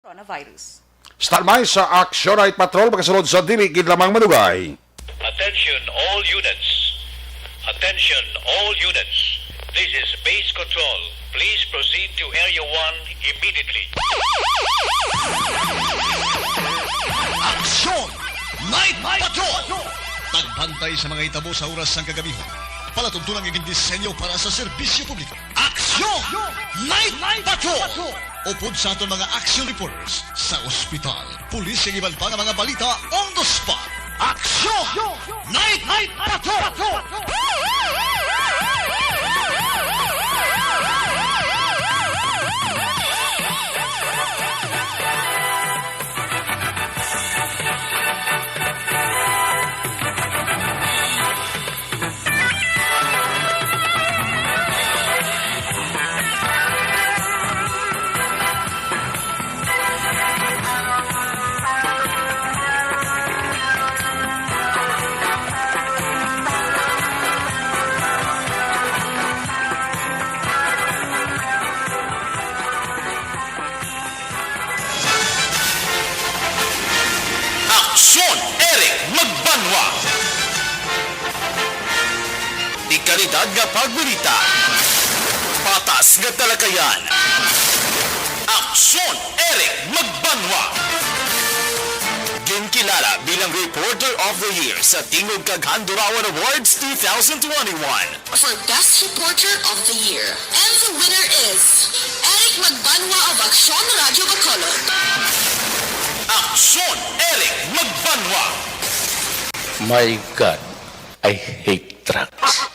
coronavirus. Standby sa Action Night Patrol pagkasunod sa diligid lamang madugay. Attention all units. Attention all units. This is base control. Please proceed to Area 1 immediately. Aksyon! Night Patrol! Tagbantay sa mga itabo sa oras ng kagabihan. Palatuntunang iging disenyo para sa serbisyo publiko. Aksyon! Night Patrol! Upod sa aton mga action reporters sa ospital, pulis ang iban pa ng mga balita on the spot. Aksyon! Night Patrol! Aksyon Eric Magbanwa. Di kalidad nga pagbalita. Patas nga talakayan. Aksyon Eric Magbanwa. Ginkilala bilang Reporter of the Year sa Tingog Kag Handurawan Awards 2021. For Best Reporter of the Year. And the winner is Eric Magbanwa of Aksyon Radio Bacolod. Aksyon Eric Magbanwa. My God, I hate trucks.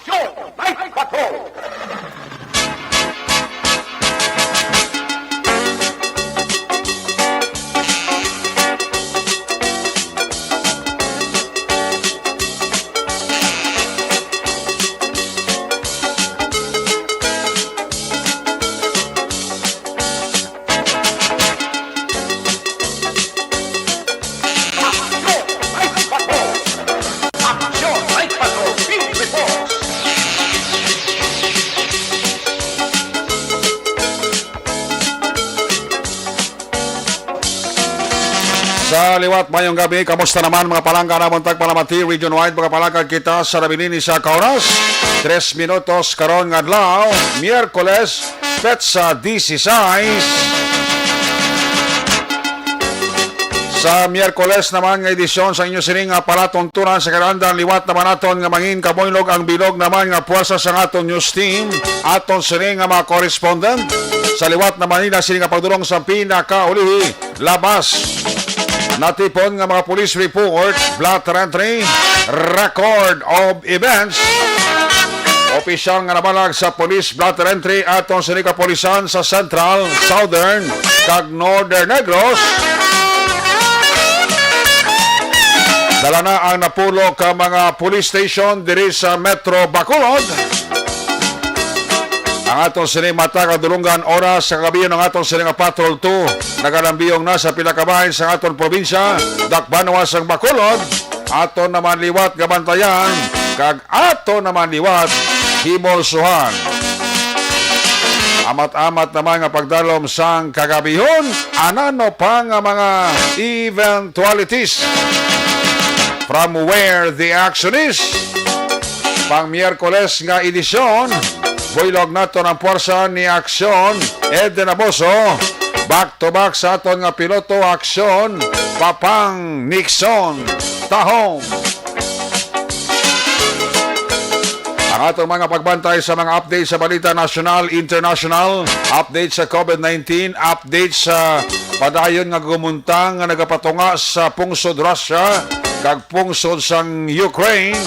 Sa liwat mayong gabi, kamusta naman mga palangga na buntag Palamati, region-wide mga palangga kita sa Nabilini sa Kaunas. 3 minutos karon nga adlaw, Miyerkules, Petsa 16. Sa Miyerkules naman nga edisyon sa inyo sining nga palatuntunan sa kalandan liwat naman aton nga mangin kamoylog ang bilog naman nga puwersa sa aton news team, aton sining nga mga correspondent. Sa liwat naman nila sining nga pagdulong sa pinakaulihi labas. Natipon nga mga police report, blotter entry, record of events. Opisyal nga nabalag sa police blotter entry aton sa kapolisan sa Central, Southern, kag Northern Negros. Dala na ang napulo ka mga police station diri sa Metro Bacolod. Ang atong sini mata kadulungan oras sa gabi ng atong sini nga Patrol 2 nagalambiyong na sa pila ka bahin sa atong probinsya Dakbanwa sang Bacolod. Aton naman liwat gabantayan kag aton naman liwat himolsuhan. Amat-amat naman nga pagdalom sang kagabihon anano pa nga mga eventualities from where the action is. Pang Miyerkules nga edisyon, builog nato ng puwersa ni Aksyon Eden Aboso. Back to back sa aton nga piloto Aksyon Papang Nixon Tahong. Ang atong mga pagbantay sa mga update sa balita national, international, update sa COVID-19, update sa padayon nga gumuntang nga nagapatunga sa pungsod Russia kag pungsod sang Ukraine.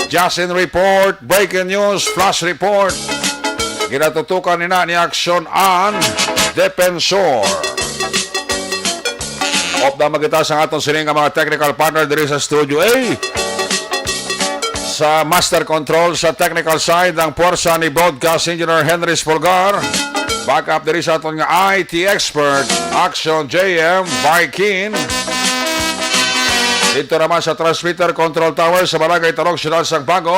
Just in report, breaking news, flash report. Ginatutukan ni Aksyon an Defensor. Opda magita sa aton sining nga mga technical partner diri sa Studio A. Sa master control sa technical side ang puwersa ni Broadcast Engineer Henry Spolgar. Backup diri sa aton nga IT expert, Aksyon JM Viking. Dito naman sa transmitter control tower sa Barangay Tarong, Siyudad sang Bago,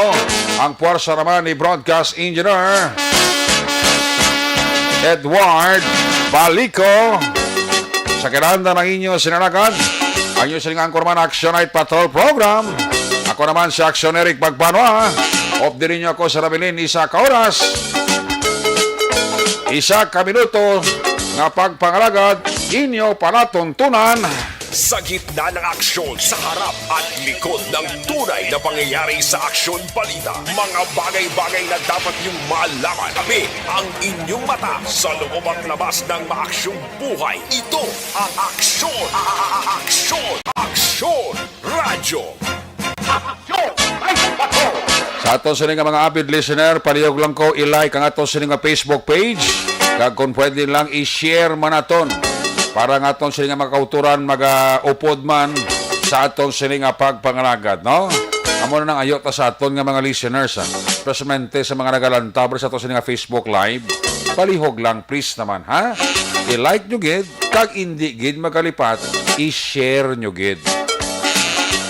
ang puwersa naman ni Broadcast Engineer Edward Balico. Sa kinahanglan ng inyo sinanagan, ang inyo siling angkorman Action Night Patrol Program. Ako naman si Action Eric Magbanwa. Off din ninyo ako sa Rabilin, isa ka oras. Isa ka minuto nga pagpangalagad, inyo palatuntunan. Sa gitna ng aksyon, sa harap at likod ng tunay na pangyayari sa aksyon balita. Mga bagay-bagay na dapat niyong malaman. Kami ang inyong mata sa loob at labas ng maaksyong buhay. Ito ang Aksyon! Aksyon! Aksyon! Radyo! Sa ato sa nga mga avid listener, palihog lang ko i-like ang ato sa nga Facebook page. Kag kung pwede lang i-share man aton para nga aton sa nga makauturan mag-upod man sa aton sa nga pagpangalagad, no? Amo na nang ayo ta sa aton nga mga listeners, ha? Presamente sa mga nagalantabre sa aton sa nga Facebook Live, palihog lang please naman, ha? I-like nyo gid, kag hindi gid magalipat, i-share nyo gid.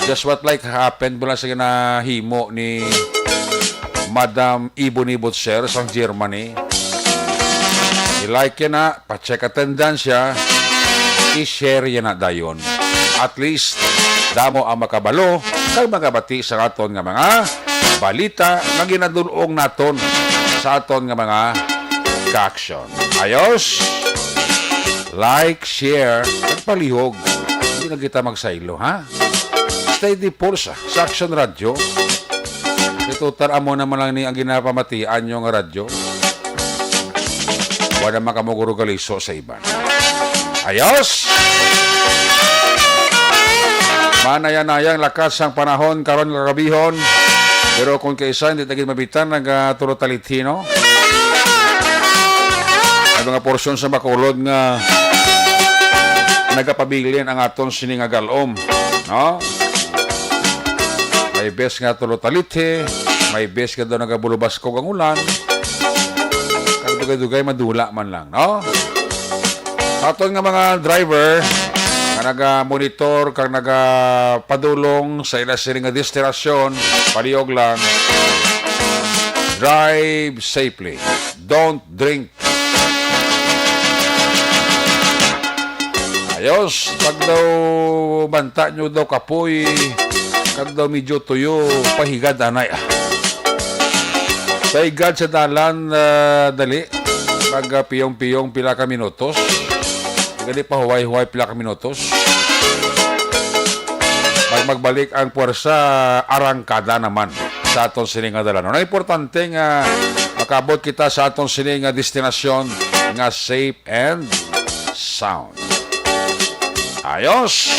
Just what like happened mula sa ginahimo ni Madam Ibon Ibotser sa Germany. I-like yan na, pa-check attendance siya, i-share yan na dayon. At least, damo ang makabalo, kag magabati sa aton nga mga balita nga ginadulong naton sa aton nga mga ka-action. Ayos? Like, share, at palihog. Hindi na kita magsaylo, ha? Stay the pulse sa Action Radio. Itutar mo naman lang ni ang ginapamatian yung radyo. Wala makamuguro galiso sa iba. Ayos! Manayanayang lakas ang panahon karon kagabihon. Pero kung kaisa hindi tagin mabitan nagtulotalitino. Ang mga porsyon sa Bacolod nga nagapabilin ang aton siningagalom. No? May best nga tulotalite, may best nga daw nagabulubas ko ang ulan. Kag dugay-dugay madula man lang, no? Aton nga mga driver nga naga-monitor kag nagapadulong sa ila siring nga destinasyon, palihog lang. Drive safely. Don't drink. Ayos, pag daw banta nyo daw kapoy, kag daw medyo tuyo, pahigad anay. Pahigad sa dalan, dali. Pag piyong-piyong pila ka minutos. Gali pa huway-huway pila ka minutos. Pag magbalik ang puwersa, arangkada naman sa aton sining nga dalan. Ang importante nga makabot kita sa aton sining nga destinasyon nga safe and sound. Ayos!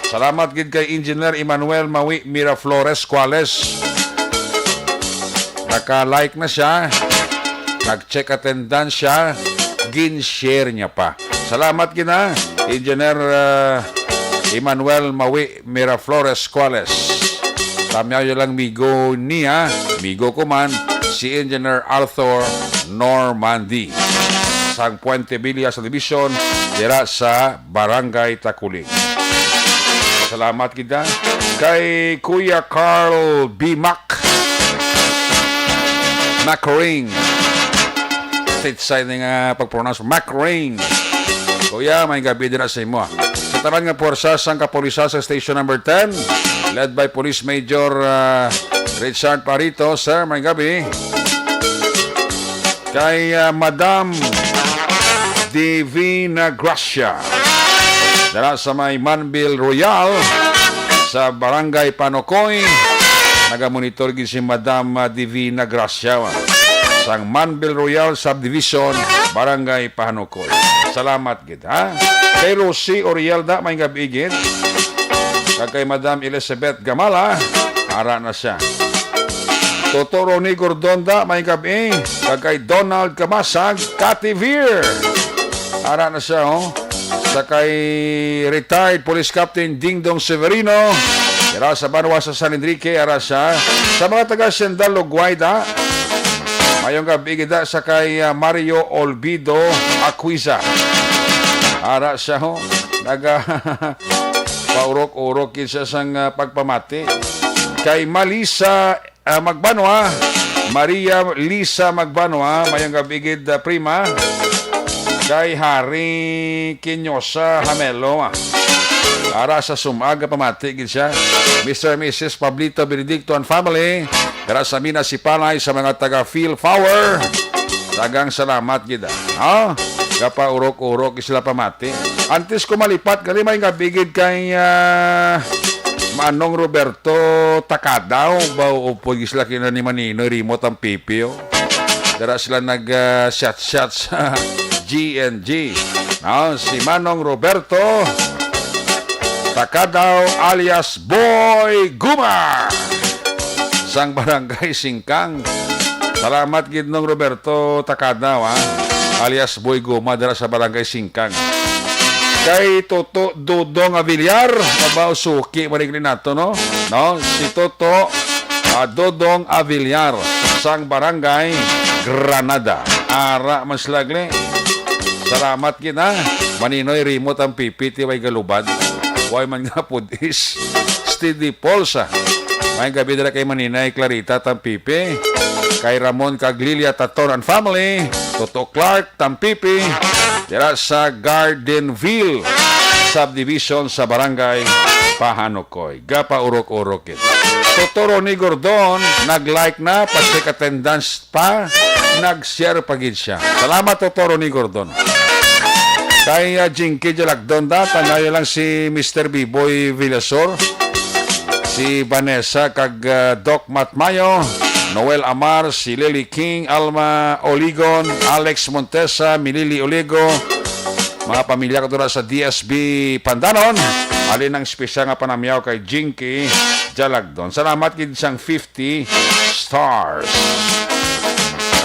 Salamat gid kay Engineer Emmanuel Mawi Miraflores Cuales. Naka-like na siya. Nag-check attendance siya. Gin-share niya pa. Salamat gid na, Engineer Emmanuel Mawi Miraflores Cuales. Tamyaw lang migo niya. Migo ko man si Engineer Arthur Normandy. Sang Puente Villa sa Division dira sa Barangay Takuling. Salamat kita kay Kuya Carl B. Macrain. Stateside nga pag-pronounce Macrain. Kuya, may gabi din na sa imo. Sa tanan nga puwersa sang kapolisa sa Station Number 10, led by Police Major Richard Parito. Sir, may gabi. Kay Madam Divina Gracia. Dara sa may Manbil Royal sa Barangay Panokoy, nagamonitor gid si Madam Divina Gracia sa Manbil Royal Subdivision, Barangay Panokoy. Salamat gid, ha? Kay Rosie Orielda, may gabi gid. Kay Madam Elizabeth Gamala, ara na siya. Toto Ronnie Gordonda, may gabi. Kay Donald Kamasag, Kativir, ara na siya, oh. Sa kay retired Police Captain Dingdong Severino, dira sa Banwa sa San Enrique, ara siya. Sa mga taga Sendalo Guayda, mayong gabi gida sa kay Mario Olvido Aquiza, ara siya, ho. Naga paurok-urok kinsa sang pagpamati. Kay Malisa Magbanwa, Maria Lisa Magbanwa, mayang gabigid prima. Kay Hari Kinyosa Hamelo. Para sa sumaga pamati gid siya. Mr. and Mrs. Pablito Benedicto and family. Para sa Mina Sipalay sa mga taga Phil Power. Dagang salamat gid. Gapa urok-urok sila pamati. Antes ko malipat gali may gabigid kay Manong Roberto Takadaw ba upod sila kina ni Manino remote ang pipio. Dara sila nag-shot sa GNG. Si Manong Roberto Takadaw alias Boy Guma sang barangay Singkang. Salamat gid nung Roberto Takadaw alias Boy Guma dara sa barangay Singkang. Kay Toto Dodong Avillar, kabaw suki marigli nato no? Si Toto Dodong Avillar sang barangay Granada. Ara maslagli. Salamat kita. Maninoy remote ang pipiti way galubad. Way man nga pudis. Steady Polsa. May gabi dala kay Maninay Clarita Tampipi. Kay Ramon Caglilia Taton and family. Toto Clark Tampipi. Dira sa Gardenville subdivision sa barangay Pahanukoy. Gapa urok-urok it. Toto Ronnie Gordon nag-like na, pasik attendance pa, nag-share pagid siya. Salamat Toto Ronnie Gordon. Kay Jinky Jalagdon tangayo lang si Mr. B-Boy Villasor, si Vanessa kag Doc Matmayo, Noel Amar, si Lily King, Alma Oligon, Alex Montesa, Milili Oligo, mga pamilya ko doon sa DSB Pandanon. Alin ang espesyal nga panamyaw kay Jinky Jalagdon. Salamat kid sang 50 stars.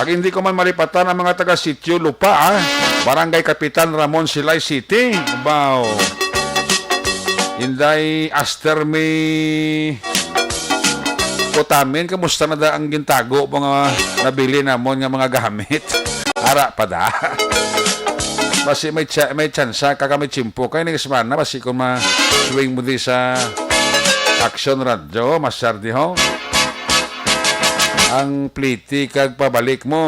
Pag hindi ko man malipatan ang mga taga-sityo lupa, Barangay Kapitan Ramon Silay City. Wow. Inday Aster may Kutamin, kamusta na da ang gintago mga nabili namon nga mga gamit? Ara pa da. Basi may tsansa kakamit chimpo kay ni semana basi kung ma-swing mo di sa Action Radio, masardi ho. Ang pliti kag pabalik mo,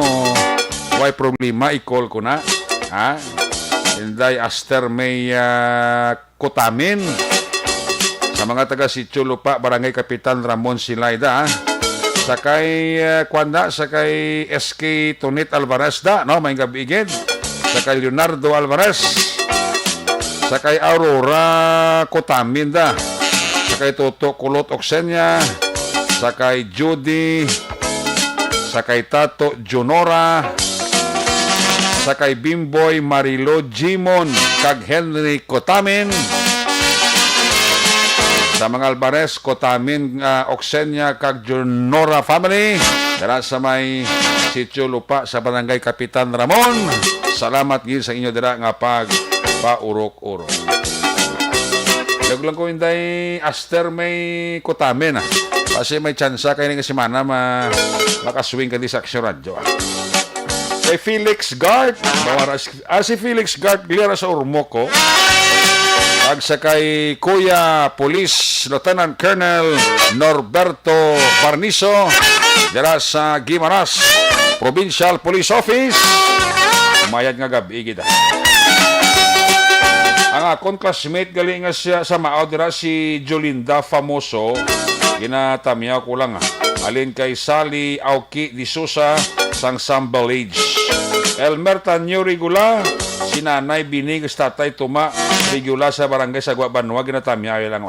way problema, i-call ko na. Inday Aster may Kutamin. Sa mga taga-sityo lupa, Barangay Kapitan Ramon Silayda, sakay sakay SK Tonit Alvarez da, no, may gabigid, sakay Leonardo Alvarez, sakay Aurora Kotamin da, sakay Toto Kulot Oksenya, sakay Judy, sakay Tato Junora, sakay Bimboy Marilo Jimon, kag Henry Kotamin, sa mga Alvarez, Kotamin, Oksenya, kag Junora family, dara sa may sityo lupa sa Barangay Kapitan Ramon. Salamat gid sa inyo dira nga pag-paurok-urok. Lang ko inday Aster may Kotamin kasi may tsansa kayo nga semana makaswing ka di sa Action Radio. Kay Felix Gart, si Felix Gart gliara sa Urmoco. Ag sakay Kuya Police Lieutenant Colonel Norberto Barniso dira sa Guimaras Provincial Police Office. Mayad nga gabi gid. Ang akong classmate galing nga siya sa Mao dira si Jolinda Famoso. Ginatamyaw ko lang alin kay Sally Auki Di Sousa sang Sambal Age. Elmer Tanyo Rigula, si Nanay Binig Tatay Tuma Rigula sa Barangay Sagwa Banwa, ginatamyaw lang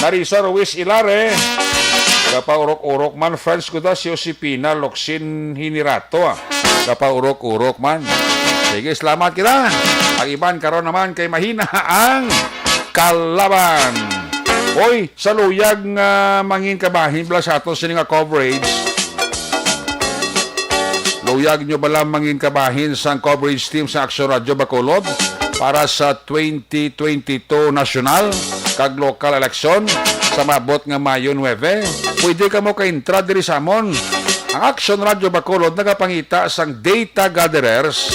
Narisa Ruiz Ilare, kapaurok-urok man, friends ko da si Josepina Loksin Hinirato kapaurok-urok man. Sige, salamat kita. Ang iban karon naman kay mahina ang kalaban. Oy, sa luyag nga mangin kabahin bala sa aton sininga coverage. Luyag nyo bala mangin kabahin sa coverage team sa Action Radio Bacolod para sa 2022 national kag local election sa mabot nga Mayo 9. Pwede ka mo ka-intra diri sa amon. Ang Action Radio Bacolod nagapangita sang data gatherers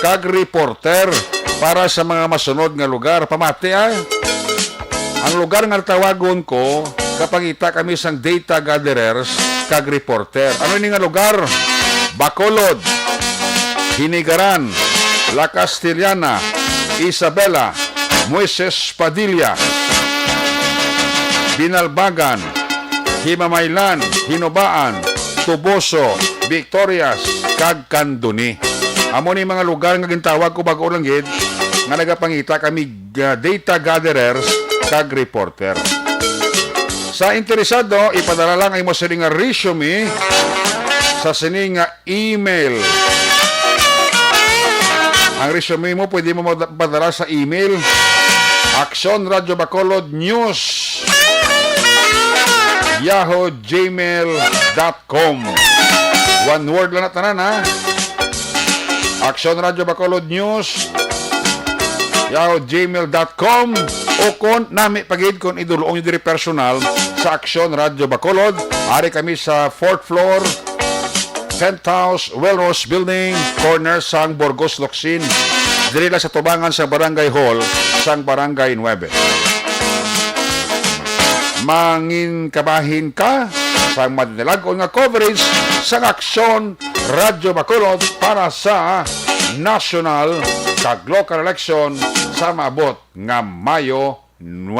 kag reporter para sa mga masunod nga lugar. Pamati ang lugar nga tawagon ko kapangita kami sang data gatherers kag reporter. Ano ni nga lugar? Bacolod, Hinigaran, La Castellana, Isabela, Moises Padilla, Binalbagan, Himamaylan, Hinobaan, Tuboso, Victorias, kag Canduni. Amo ni mga lugar nga gintawag ko bago lang gid nga nagapangita kami data gatherers kag reporter. Sa interesado, ipadala lang ay mo sa nga resume sa sining email. Ang resume mo pwede mo padala sa email Aksyon Radio Bacolod News yahoo@gmail.com. One word lang na tanan, ha? Aksyon Radio Bacolod News yahoo@gmail.com o kon nami pagid kon idulong nyo diri personal sa Aksyon Radio Bacolod. Ari kami sa 4th floor Penthouse Wellrose Building, corner sang Burgos Locsin, diri lang sa tubangan sa Barangay Hall sang Barangay 9. Mangin kabahin ka sa madnilagon nga coverage sa Aksyon Radio Bacolod para sa national kag local election sa maabot nga Mayo 9.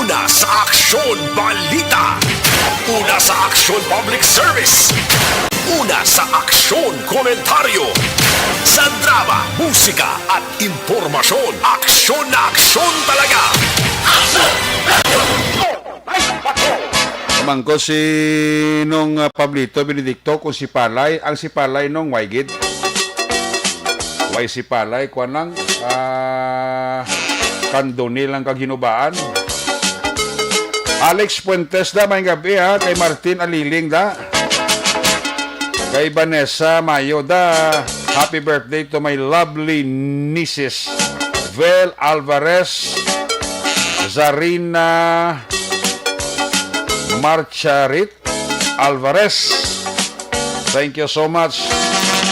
Una sa Aksyon Balita. Una sa Aksyon Public Service. Una sa Aksyon Komentaryo. Sa drama, musika at impormasyon. Aksyon na aksyon talaga. Mangko si nung Pablito Benedicto kung si Palay, ang si Palay nung Waygid. Way si Palay kuan lang Candoni lang kag hinubaan. Alex Puentes da may gabi, ha, kay Martin Aliling da. Kay Vanessa Mayo da. Happy birthday to my lovely nieces Vel Alvarez, Zarina Marcharit Alvarez. Thank you so much.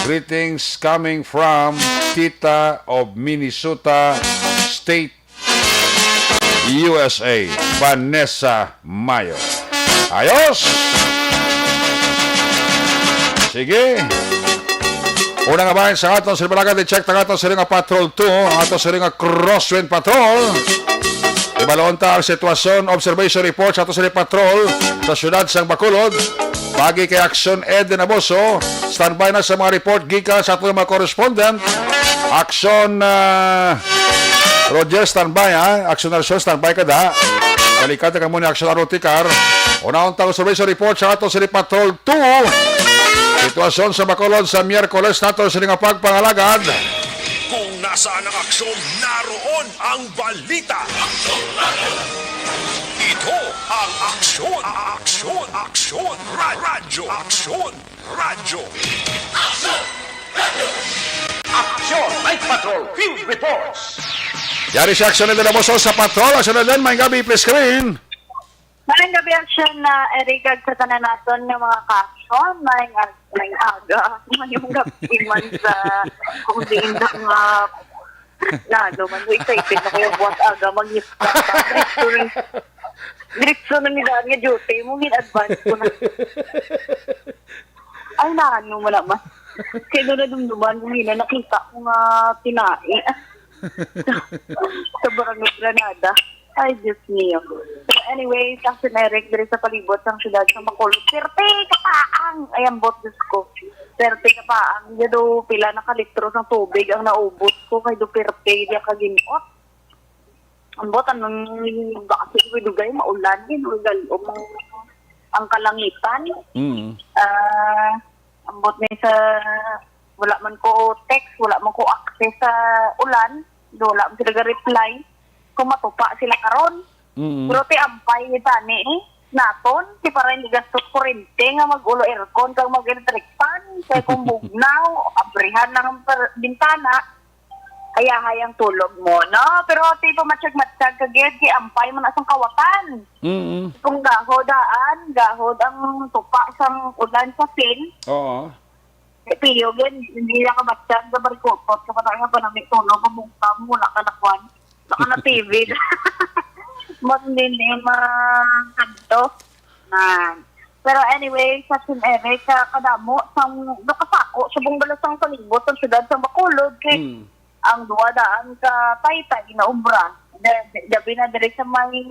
Greetings coming from Tita of Minnesota State, USA, Vanessa Mayo. Ayos! Sige. Una nga bahin sa aton sa Balagan, i-check na aton sa nga Patrol 2, aton sa nga Crosswind Patrol. Ibalon ta ang sitwasyon, observation report sa aton sa Patrol sa syudad sang Bacolod. Pagi kay Aksyon Eden Aboso, standby na sa mga report gikan sa aton mga correspondent. Aksyon Roger, standby, ha? Aksyon Arsyon, standby ka da. Balikan ka muna Aksyon Arotikar. Unang tang observation report sa aton sa Patrol 2. Sitwasyon sa Bacolod sa Miyerkules nato sa nga pagpangalagad. Kung nasaan ang aksyon, naroon ang balita. Ito ang aksyon. Aksyon. Radyo. Aksyon. Radyo. Aksyon. Night Patrol Field Reports. Yari si Aksyon Eden Aboso sa Patrol. Aksyon Eden, may gabi, please screen. Maraming gabi aksyon na erigag sa tanan natin ng mga kasyon. May aga. Ngayong gabi man sa kung diin na mga lalo man. Excited na kayo buwan aga. Mag-ispa pa. Diretso na nila nga duty. Mungin advance ko na. Ay, naano mo naman. Kaya doon na dumduman kung hina nakita ko nga tinai. Sa Barangay Granada. Ay, Diyos niyo. So anyway, kasi Eric, diri sa palibot ng siyudad sa Bacolod. 30 kapaang! Ayan, bot, Diyos ko. 30 kapaang. Yan do, pila na kalitros ng tubig ang naubot ko. Kaya do, 30 diya kaginot. Ang bot, anong kasi dugay, maulan din. Ang kalangitan. Ang bot na sa, wala man ko text, wala man ko access sa ulan. Wala man sila reply. Kung matupa sila karon. Pero ti ampay ni tani naton ti para hindi gastos kurente nga mag-ulo aircon kang mag-electric fan kay kung bugnaw abrihan lang ang bintana kaya hayang tulog mo, no? Pero ti pamatsyag-matsyag kagid ti ampay man asang kawatan. Kung gahod ang tupa sang ulan sa sin. Oo. Piyo gen hindi na ka matsyag sa barikopot kapag nga pa namin tulog mabungka mo wala ka nakwan. Baka na TV. mo din kanto. Pero anyway, sa Eric, kadamo, nakasako, subong balas ang palibot sa syudad sa Bacolod, kay ang duwadaan ka Taytay na obra. Gabi na direct sa may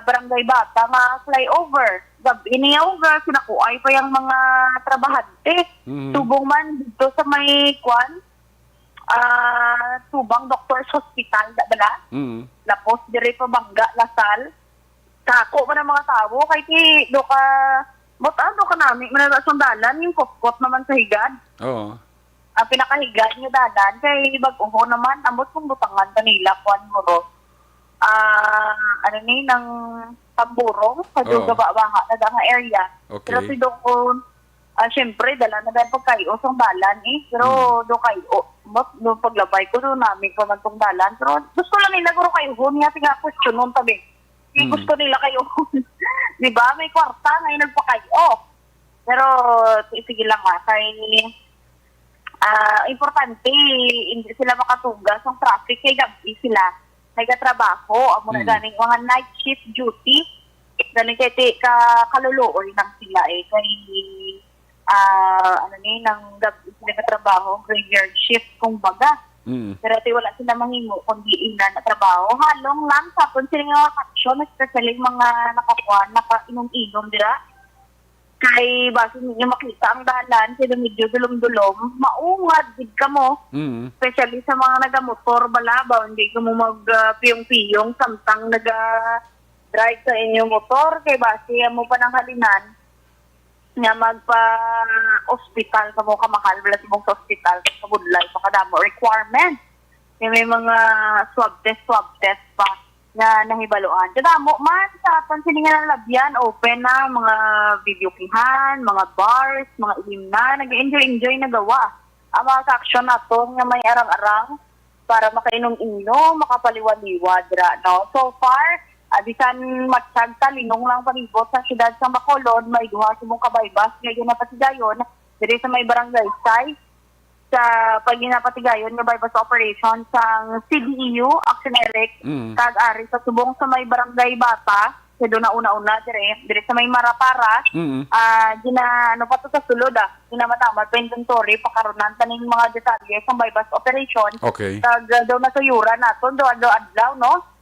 Barangay Bata nga flyover. Gabi niya over, sinakuay pa yung mga trabahante. Subong man dito sa may Tubang Doctors Hospital, bala? Lapos, dire pa Bangga, Lasal. Kako man ang mga tao, kay do ka namin, manala sa dalan, yung kopkot naman sa higad. Oo. Ang pinakahigad nyo dalan, kay Bag-Uho naman, amot kong butangan kanila, ng Tamburong, sa Gababaha, na nga area. Okay. Pero si doon, syempre, dala na dahil pagkayo sa dalan pero do kayo, do paglabay ko, do namin ko man tong dalan. Pero gusto lang nila, guro kayo, niya tinga question nun tabi. Gusto nila kayo. Di ba? May kwarta, ngayon nagpakayo. Pero, sige lang kay importante, hindi sila makatugas ng traffic, kay gabi sila nagatrabaho, amo na ganing mga night shift duty, ganing kay kaluluoy lang sila kay ng gabi sila nagatrabaho, graveyard shift kumbaga. Pero wala sila manghimo kundi ina na trabaho. Halong lang sapon sila nga action, especially mga nakainom-inom dira. Kay base ninyo makita ang dalan, sila medyo dulom-dulom, maungad gid ka mo. Especially sa mga nagamotor balabaw, hindi ka mo mag-piyong-piyong samtang naga-drive sa inyong motor. Kay base mo pa ng halinan, nga magpa-hospital ka mo kamahal, wala si mong sa hospital, sa budlay, pakadamo requirement. May mga swab test pa na nahibaluan. Kadamo man, sa pansiningan ng labyan, open na, mga videokihan, mga bars, mga ilim na, nag-enjoy na gawa. Ang mga action na to, nga may arang-arang, para makainom-inom, makapaliwaliwad, no? So far, bisan matsag talinong lang palibot sa siyudad sa Bacolod, may duha sa mong kabaybas, ngayon na patigayon, dito sa may barangay site, sa pag-inapatigayon nga bypass operation sa CDEU, Action Eric, kag-ari sa subong sa may barangay Bata, sa doon na una-una, dire sa may Marapara, pa to sa sulod, ginamatama, inventory, pakarunan, taning mga detalye sa bypass operation, Okay. kag daw na tuyura nato, adlaw, no?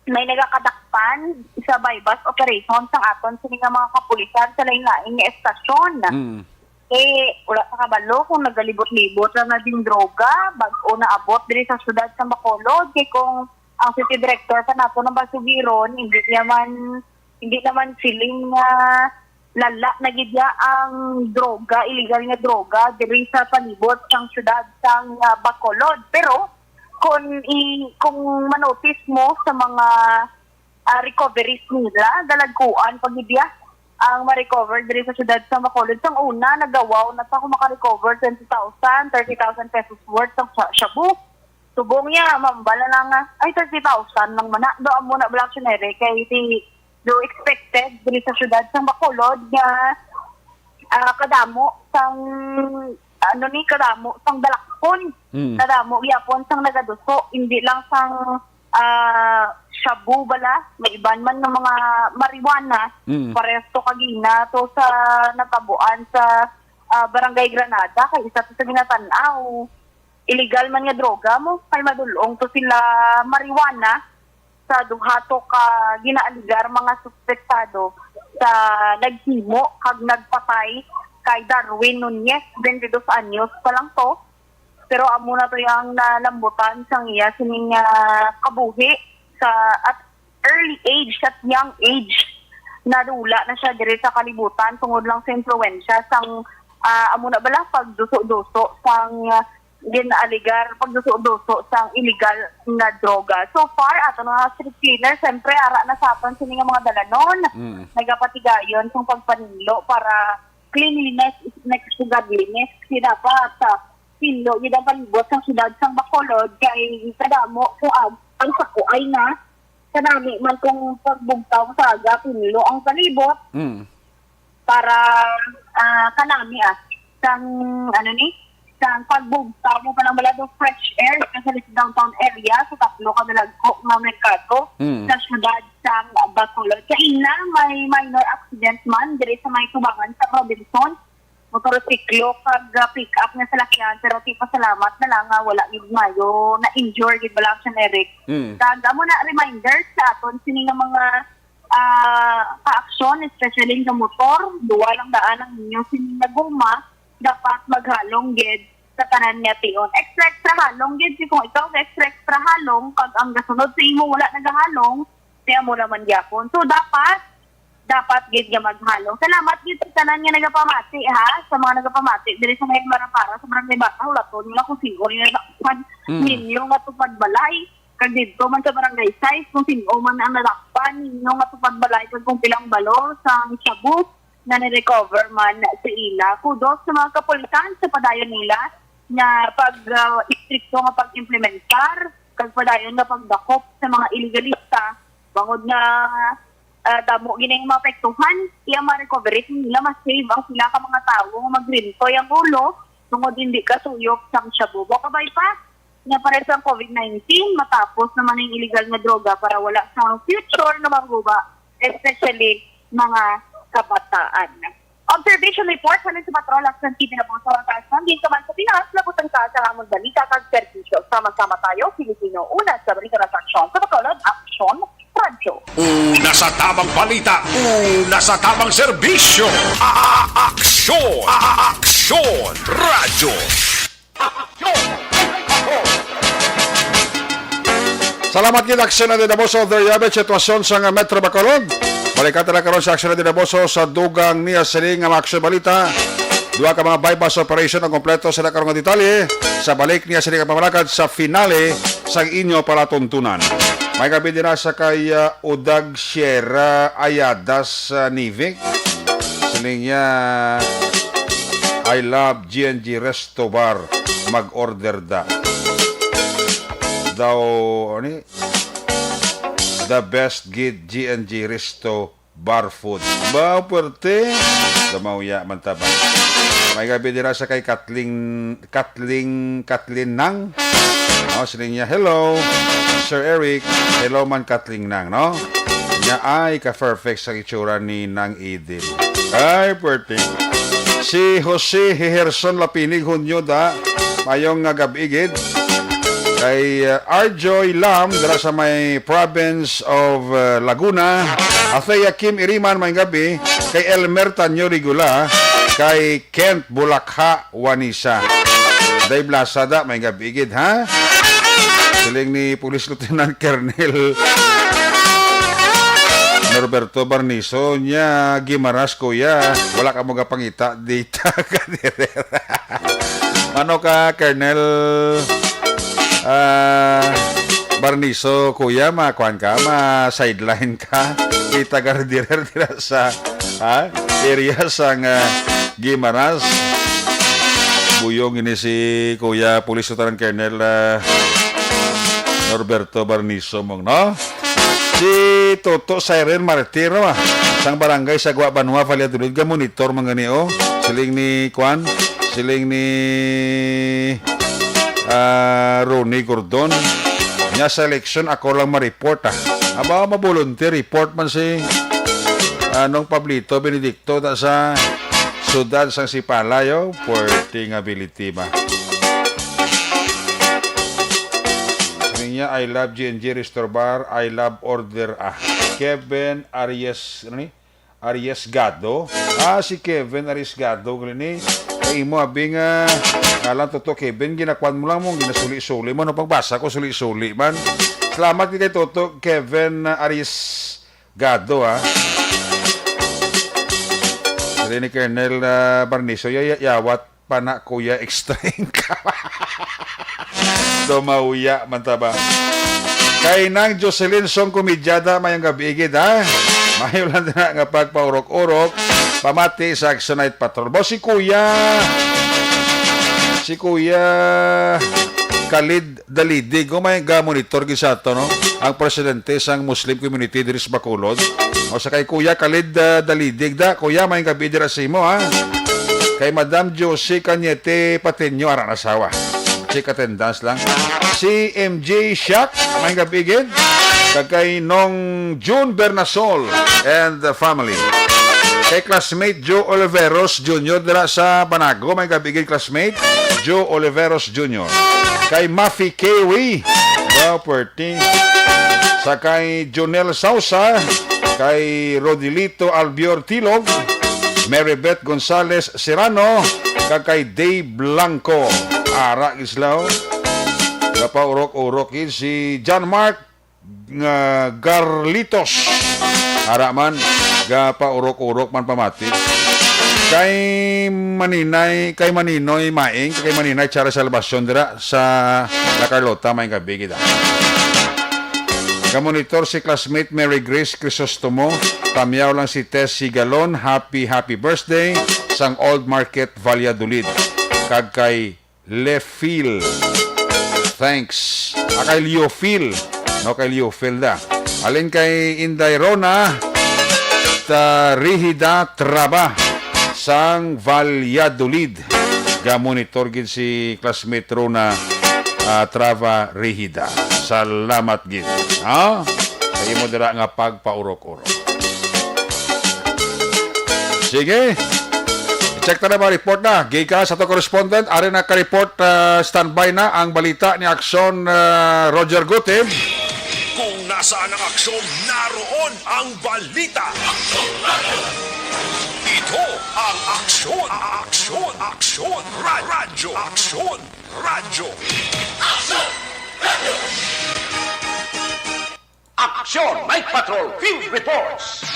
May nagakadakpan sa bypass operation sa aton sa mga kapulisan sa lain-lain nga estasyon. Wala sa kabalo kung nagalibot-libot lang na ding droga, bago na abot diri sa syudad sa Bacolod. Kaya kung ang city director pa nato ng Basugiron, hindi naman feeling lala na gidya ang droga, illegal nga droga, diri sa palibot ng syudad sa Bacolod. Pero, kung manotice mo sa mga recoveries nila, dalagkuan pagidya, ang ma-recover diri sa syudad sa Bacolod. Sang una, nagawaw na pa kung maka-recover 20,000, 30,000 pesos worth ng shabu. Subong niya, mambala lang 30,000 lang mana. Doon muna Black Chinere, kay do expected diri sa syudad sa Bacolod nga kadamo sang dalakpon. Kadamo yapon sang nagaduso, hindi lang sang shabu bala, may iban man ng mga marijuana, paresto kagina to sa natabuan sa Barangay Granada, kay isa to sa ginatanaw. Illegal man nga droga mo, kay madulong to sila marijuana sa duhato ka ginaaligar mga suspektado sa naghimo kag nagpatay kay Darwin Nunez, 22 anyos pa lang to. Pero amo na to yung nalambutan sang iya sining kabuhi at early age, at young age, nadula na siya diri sa kalibutan tungod lang sa influensya sang amo na bala pagduso-duso sang ginaaligar, pagduso-duso sang illegal na droga. So far, ato na street cleaner, siyempre ara na sa aton sining mga dalanon, nagapatigayon sang pagpanilo para cleanliness is next to godliness. Kasi dapat pinlo, yun ang palibot sang siyudad sang Bacolod, kay kadamo kung ang sakuay na, kanami man kung pagbugtaw sa aga, pinlo ang palibot, para kanami sang sa pagbugta mo pa ng balado fresh air especially sa downtown area sa tatlo ka nalagko nga merkado sa syudad sa Bacolod. Sa ina, may minor accident man diri sa may tubangan sa Robinson. Motorsiklo kag pick up nga salakyan pero ti pasalamat na lang nga wala gid mayo na injured gid bala sa Eric. Kag amo na reminder sa aton sini nga mga ka-aksyon especially sa motor, duwa lang daan ang inyo sini nga guma dapat maghalong gid sa tanan niya tion. Extra halong gid kung ikaw sa extra halong kag ang gasunod sa imo wala nagahalong, tiya mo naman gyapon. So dapat gid nga maghalong. Salamat gid sa tanan nga nagapamati ha, sa mga nagapamati diri sa may Marapara sa Barangay Bata ulaton nila kung sino rin nadakpan ninyo nga tupad balay. Kag dito man sa Barangay 6 kung sino man ang nadakpan ninyo nga tupad balay kung pilang balo sa Shabu na ni-recover man sa ila. Kudos sa mga kapulisan sa padayon nila na pag-istrikto nga pag-implementar kag padayon na pagdakop sa mga illegalista bangod na damo gining maapektuhan iya ma-recovery nila ma-save ang sila ka mga tao nga magrintoy ang ulo tungod hindi ka suyok sa Shabu. Kabay pa na para sa COVID-19 matapos naman ang illegal na droga para wala sa future na maguba especially mga kabataan. Observation report sa Patrol Action TV na po sa Wakasan. Dito man sa Pinas, labutan ka sa hamon balita kag servisyo. Sama-sama tayo, Pilipino. Una sa balita ng aksyon sa Bacolod, Aksyon Radyo. Una sa tamang balita, una sa tamang serbisyo. Aksyon! Aksyon! Radyo! Salamat gid aksyon na dinaboso Deriabe sitwasyon sa nga Metro Bacolod. Balikan tala karon sa aksyon na dinaboso sa dugang niya sining nga aksyon balita. Duha ka mga bypass operation ang kompleto sa karong detalye sa balik niya sining nga pamalakad sa finale sa inyo palatuntunan. May gabi din sa kay Udag Sierra Ayadas Nivik. Sining niya I love GNG Resto Bar mag-order daw ani the best gid GNG Resto Bar Food. Ba puwerte damauya man taba. May gabi dira sa kay Kathleen Nang. No, sining niya, hello Sir Eric. Hello man Kathleen Nang, no? Niya ay ka-perfect sa itsura ni Nang Idil. Ay puwerte. Si Jose Heherson Lapinig Hunyo da mayong nga gabi-gid kay Arjoy Lam dara sa may province of Laguna. Athea Kim Iriman may gabi kay Elmer Tanyo Rigula kay Kent Bulakha Wanisa. Day Blasada may gabi-gid ha. Siling ni Police Lieutenant Colonel Norberto Barniso niya Gimaras kuya wala ka mo pangita data ka dire. Ano ka Colonel Barniso kuya makuan ka sideline ka kita gardirer dira sa area sang Gimaras. Buyong ini si kuya Police Lieutenant Colonel Norberto Barniso mong no. Si Toto Siren Martir sang barangay sa Gua Banwa Valladolid ga monitor mga niyo. Siling ni Kwan, siling ni Ronnie Gordon. Nya sa election ako lang ma-report Aba ma-volunteer report man si anong Pablito Benedicto ta sa Sudad sang Sipalayo porting ability ba. Niya I love GNG Restore Bar, I love order Kevin Arias Arias Gado. Si Kevin Arias Gado gani kay mo abing alam to Kevin ginakuan mo lang mo ginasuli-suli mo no pagbasa ko suli-suli man. Salamat kay Toto Kevin Arias Gado Dili ni Colonel Barniso yawat pa na kuya extra ka. Dumauya man taba. Kay nang Jocelyn Song Kumidyada mayang gabi-igid Mayo lang na nga pagpaurok-urok pamati sa Action Night Patrol. Bo si Kuya Khalid Dalidig may ga-monitor gisato no ang presidente sang Muslim community diri sa Bacolod. O sa kay Kuya Khalid Dalidig kuya may gabi dira sa imo Kay Madam Josie Cañete Pateño, arang asawa. Check attendance lang. Si MJ Shak, may gabigid. Kay Nong June Bernasol and the family. Kay classmate Joe Oliveros Jr. dira sa Banago, may gabigid classmate Joe Oliveros Jr. Kay Mafi Kiwi, property. Sa kay Jonel Sausa, kay Rodilito Albior Tilog, Marybeth Gonzales Serrano, kay Dave Blanco, Ara Islaw, Gapa urok-urok yun, si John Mark Garlitos, Ara man, Gapa urok-urok man pamati. Kay Maninoy Maing, kay Maninay Chara Salvacion dira sa La Carlota, may gabi kita. Kamonitor si classmate Mary Grace Crisostomo, tamyaw lang si Tess Sigalon, happy birthday sang Old Market Valladolid. Kag kay Lefil, thanks. Kay Leofil, no, kay Leofil da. Alin kay Inday Rona Rihida Traba sang Valladolid. Gamonitor gid si classmate Rona Trava Rihida. Salamat gid. Ha? Kay mo dira nga pagpaurok-urok. Sige. Check na ba report na. Gika sa to correspondent, ari na ka-report, standby na ang balita ni Aksyon Roger Gutib. Kung nasaan ang aksyon, naroon ang balita. Ito ang aksyon, radyo. Aksyon! Night Patrol Field Reports!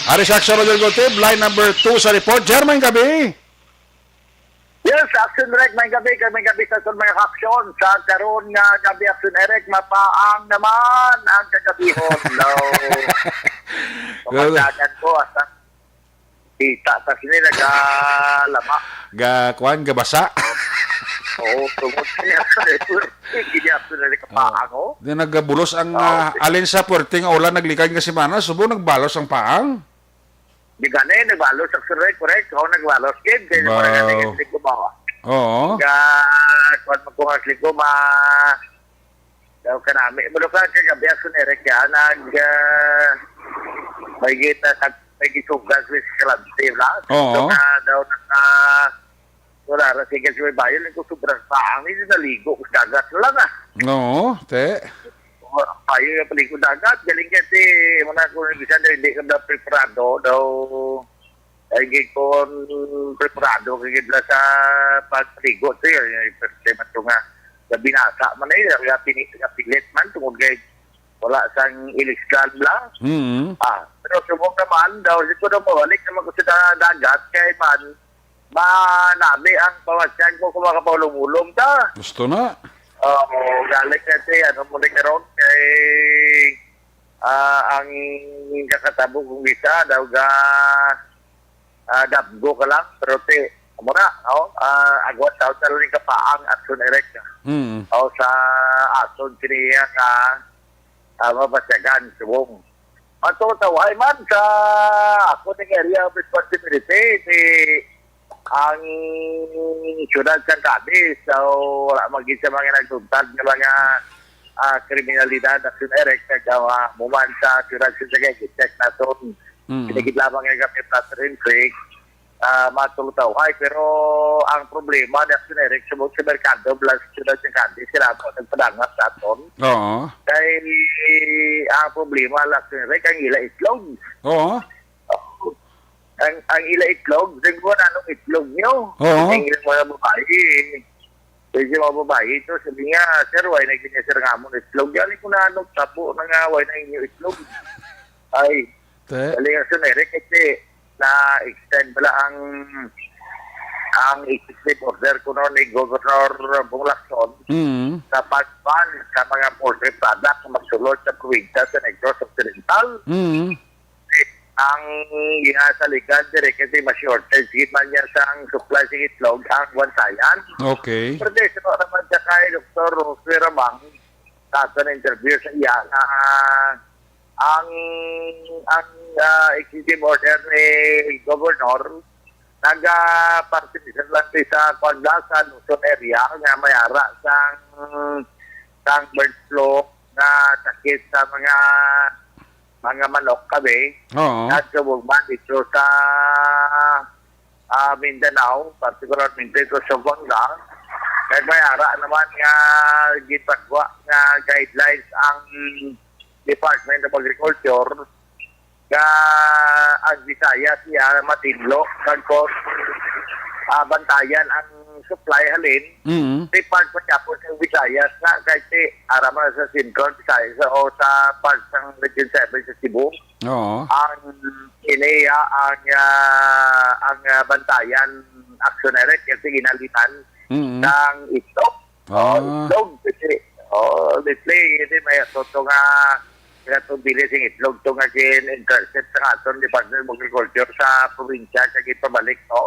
Ari sa Aksyon Roger Gutib, line number 2 sa report. Jermaine gabi. Yes, Action Direct, may gabi sa mga aksyon. Sa karon nga gabi, Action Direct, mapaang naman ang kagabihon. No. Pamagagan ko, asa kita, sa sini nagalama. Kuan, gabasa. Oo, tungkol siya. Hindi Action Direct kapaang, oh. Di nagabulos ang alin sa puwerteng ulan naglikay nga semana, subo nagbalos ang paang. Di gani, nagbalos, Action Direct, correct? Oo, nagbalos, kid. Kaya naman nagiging ko ba? Oo. Kuan magkungasli ko, daw ka namin. Pero ka kagabi, Action Direct, may gisugas with Kalante, la? Oo. Daw wala, sige, si may bayan, ko sobrang paang, hindi naligo, dagat lang, Oo, te. Payo yung palikod dagat, galing kasi, muna kung nagbisan na hindi ka daw preparado, daw, ay ko preparado, kagid sa pagpaligo, so yun, yung first time ito nga, binasa man na yun, pilit man, tungkol kay, wala sang illegal lang. Pero subong naman, daw, ito daw mawalik naman ko sa dagat, kaya man, manami ang pawasyan ko kung makapulong-ulong ta. Gusto na. Galing kasi, muna karoon kay ang kakatabo kong isa, daw dabgo ka lang, pero muna, agwat sa rin kapaang Action Direct. Sa ason kiniya ka mapasyagan, subong. Matutaway man sa ako ng area of responsibility, ang syudad sa Cadiz, so wala maging sa mga nagtuntad ng mga kriminalidad at Direct na muman sa syudad sa Sagay, check na ito, pinigit lamang yung kami Platrin Creek, matulutaw-hay, pero ang problema na Direct sa merkado, plus syudad sa Cadiz, sila po nagpadangat sa aton. Oo. Dahil ang problema lang Direct, ang ila itlog. Oo. Ang ila itlog, siguro na anong itlog nyo. Oo. Ang ilang mga babae. Kasi mga babae ito, sabi nga, sir, why na ganyan sir nga mo itlog? Galing ko na anong tapo na nga, why na inyo itlog? Ay, galing nga sunere, kasi na-extend pala ang executive order ko noon ni Governor Bunglason sa pag-ban sa mga poultry product na magsulod sa probinsya sa Negros Occidental. Ang ginasalikan direct kasi ma-shortage man niya sa supply sa itlog ang bansayan. Okay. Pero sa naman siya kay Dr. Jose Rabang sa interview sa iya na ang executive order ni Governor naga-participate lang sa Kwandasan, Luzon area, nga mayara sang bird flu na sakit sa mga manok kami. Oo. At subugman dito sa Mindanao, particularmente ito sa Bangla. Kaya mayara naman nga gipagwa nga guidelines ang Department of Agriculture nga ang Visayas siya matinlo kagkos bantayan ang supply halin. Department niya po sa Visayas na kahit araman sa Sincron, Visayas o sa parts ng Region 7 sa Cebu. Oo. Ang INEA ang bantayan actionary kasi ginalitan ng itlog. Itlog kasi display kasi may toto nga bili sing itlog to nga intercept sa aton Department of Agriculture sa probinsya kaya pabalik to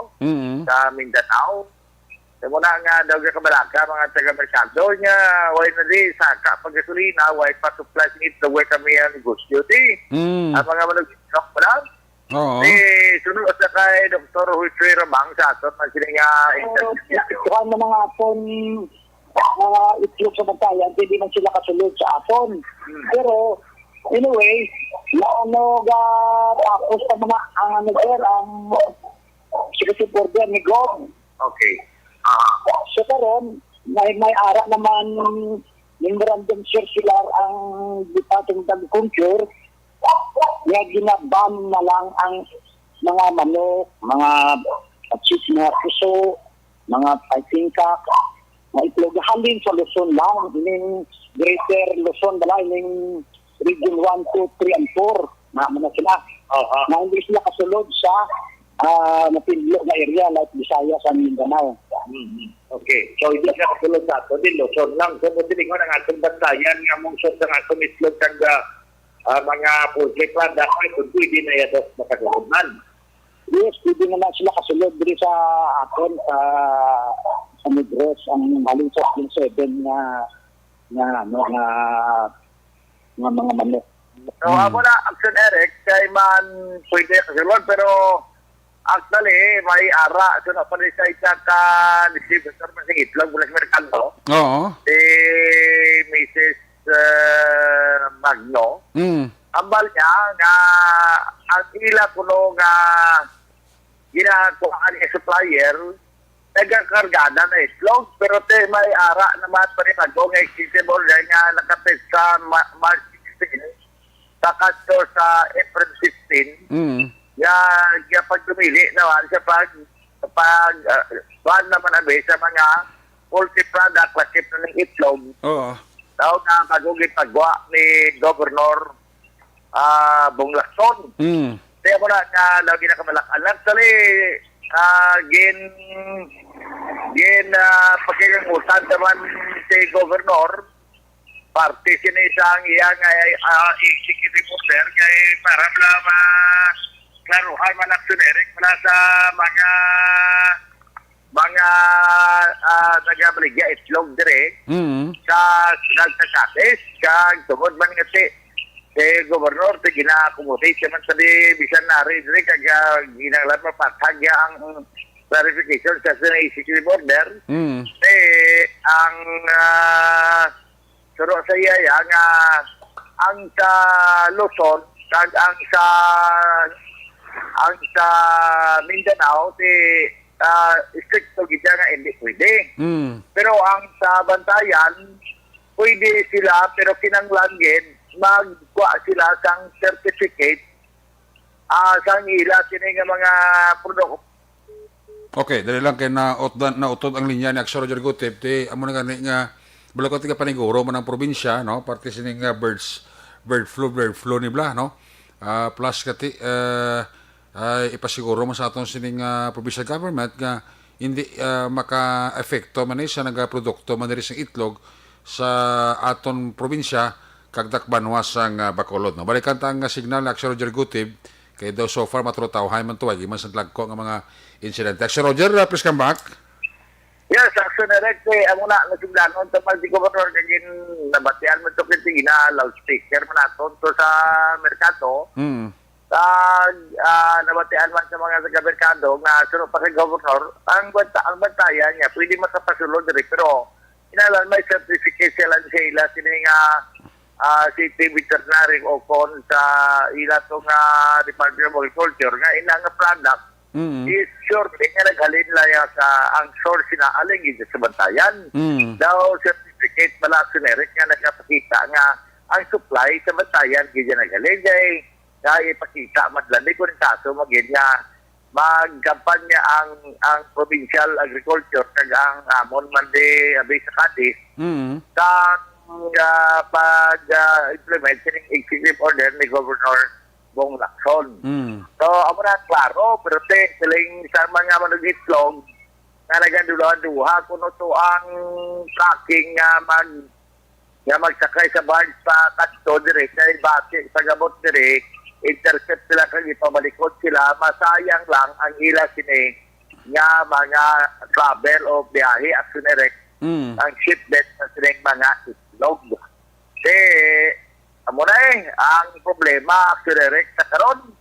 sa Mindanao. Sa muna nga daw ka kabalaka mga taga-merkado niya way na di saka paggasolina way pa-supply sing itlog way kami ang gusto di. Ang mga manag-itlog pa lang. Oo. Sunod sa kay Dr. Huichoy Ramang sa aton na sila nga Kuhan na mga aton mga itlog sa bantayan, hindi man sila kasulod sa aton. Pero, anyway, tapos sa mga ang security border ni Gov. Okay. So karon may ara naman memorandum circular ang Department of Agriculture nga ginaban na lang ang mga manok, mga chief na puso, mga fighting cock, mga itlog halin sa Luzon lang, ining Greater Luzon dala, ining Region 1, 2, 3, and 4 na sila. Na hindi sila kasulod sa napinlo na area like Visayas and Mindanao. Okay. So, hindi siya kasulod sa ato. Di Luzon lang. So, kung dilingon ang atong bantayan nga mong sot ng atong itlog kang mga poultry product ay kung pwede na yados makasulodman. Yes, pwede naman sila kasulod diri sa aton sa Negros ang halin sa 7 na mga manok. So, ako na, Action Eric, kay man pwede kasulod, pero actually, may ara. So, napanisay sa distributor man sa itlog mula sa merkado. Oo. Mrs. Magno. Ambal niya nga ang ila kuno nga ginagawa ni supplier nagkakargada na itlog pero may ara naman pa rin nga accessible nga nakapit sa March 16 saka sa April 16 ya pag tumili naman siya pag naman abe sa mga poultry product lakip na ng itlog. Oo. Daw na pagugit pagwa ni Governor Bonglacson. Kaya mo na nga lagi na kamalakan. Actually, pagkakangutan naman si Governor, parte sinisang iyang executive order kay para klaruhan man aksionerik mula sa mga nagabaligya itlog dire sa Sunag sa Cates kag tungod man nga si Gobernador te gina-accommodate man sa di bisan na rin dire kag ginanglan mapatagya ang clarification sa executive order ang suro sa iya nga ang sa Luzon kag ang sa Mindanao stricto gid nga hindi pwede. Pero ang sa bantayan pwede sila pero kinanglangged magkuha sila sang certificate sang ila sini nga mga produkto. Okay, dali lang kay nautod ang linya ni Aksyon Roger Gutep ti amo na gani nga balakot ka paniguro man ang probinsya no parte sining bird flu ni bla no. Plus kati ipasiguro mo sa aton sining provincial government nga hindi maka-efekto man sa nagaprodukto man diri sa itlog sa aton probinsya kagdak banwas ang Bacolod. No? Balikan ta ang signal na Aksyon Roger Gutib kay daw so far matrutaw hay man tuwag iman sa lagko nga mga incident. Aksyon Roger, please come back. Yes, Aksyon Direct, amo na nasiglanon sa Maldi Gobernador kagin nabatian mo to kiti ginalaw speaker man aton to sa merkado. nabatian man sa mga taga-merkado nga sunod pa kay Governor, ang bantayan niya, pwede makapasulod rin. Pero, inalan may certificate sila sila sila nga city veterinary o kon sa ila itong Department of Agriculture nga ina nga product is sure nga naghalin lang sa ang source na alingid sa bantayan. Daw certificate pala generic nga nagpakita nga ang supply sa bantayan gidya naghalin kaya ipakita madlali ko rin kaso magin nga magkampanya ang provincial agriculture kag ang amon man di abay sa Cadiz sa pag-implement sining executive order ni Governor Bong Lacson. So, amo na klaro, pero siling sa mga manugitlog na naganduluhan-duha kuno to ang tracking nga magsakay sa barge sa Katso direct na ibase sa gamot direct intercept sila kag ipabalikod sila, masayang lang ang ila sini nga mga travel o biyahe at direct ang shipment sa sining mga itlog. Amo na ang problema direct sa karon.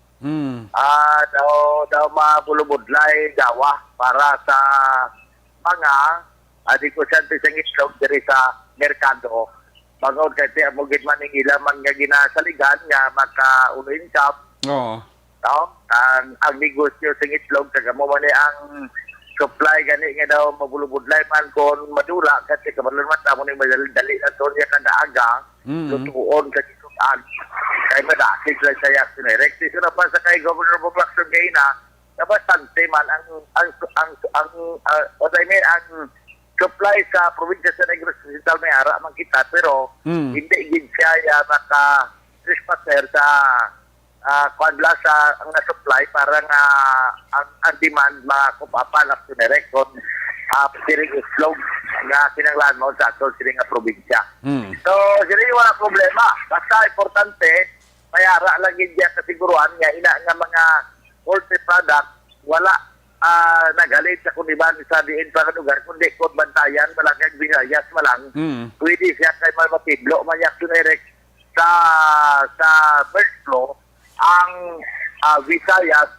Daw mabulubudlay dawa para sa mga adikusyante sa itlog diri sa merkado. Bangod kay amo gid man ning ila man nga ginasaligan nga maka-income. Oo. Ang negosyo sa itlog kag mo man ang supply gani nga daw mabulubudlay man kon madula kasi kabalon man tamo ni madali na to niya kada aga. Lutuon sa kisuan. Kay madakit lang sa yak direct na pa sa kay Governor Bong Lacson na bastante man ang supply sa probinsya sa Negros Occidental may ara man kita pero hindi gid siya maka-trespasser sa kwadla sa ang na-supply para nga ang demand makupapan at direct kon siring islog nga kinanglan mo sa atol siring nga probinsya. So, siring wala problema. Basta importante, may ara lang gid diya kasiguruhan nga ina nga mga poultry product wala nagalit sa kuniban sa diin pa lugar kundi kung bantayan malagag binayas malang pwede siya kay matiblo mayak direct sa bird flu ang Visayas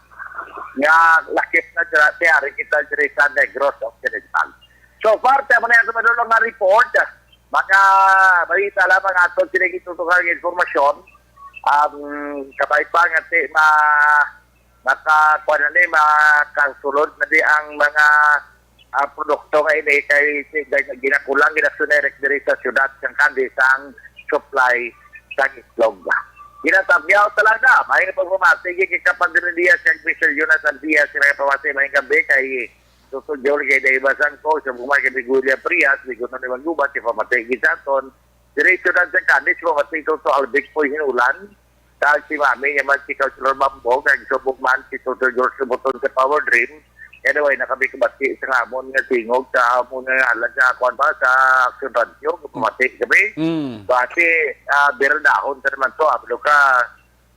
nga lakip na tiyari kita diri sa Negros Occidental. So far tayo na yung madulong na report mga balita lamang ato sinig itutukang informasyon kabay pa nga makakuha na makasulod na di ang mga produkto nga ini kay ginakulang ginasunerek diri sa syudad ng Cadiz ang supply sa itlog. Ginatabyaw talaga, may pagpumati kay kapag Diaz kay Mr. Jonathan Diaz sila pamati may gabi kay tutudyo kay Daibasan ko sa bumay kay Bigulia Prias bigo na naman gubat kay pamati gisaton diri syudad ng Cadiz pamati to Albic po hinulan. Dahil si Mami, yung man si Councilor Bambog, nagsubog man si Dr. George Subuton sa Power Dream. Anyway, nakabikabati sa hamon nga tingog sa hamon nga alam sa akuan pa sa Action Radio, kumati gabi. Bati, biradahon sa naman to, ablo ka,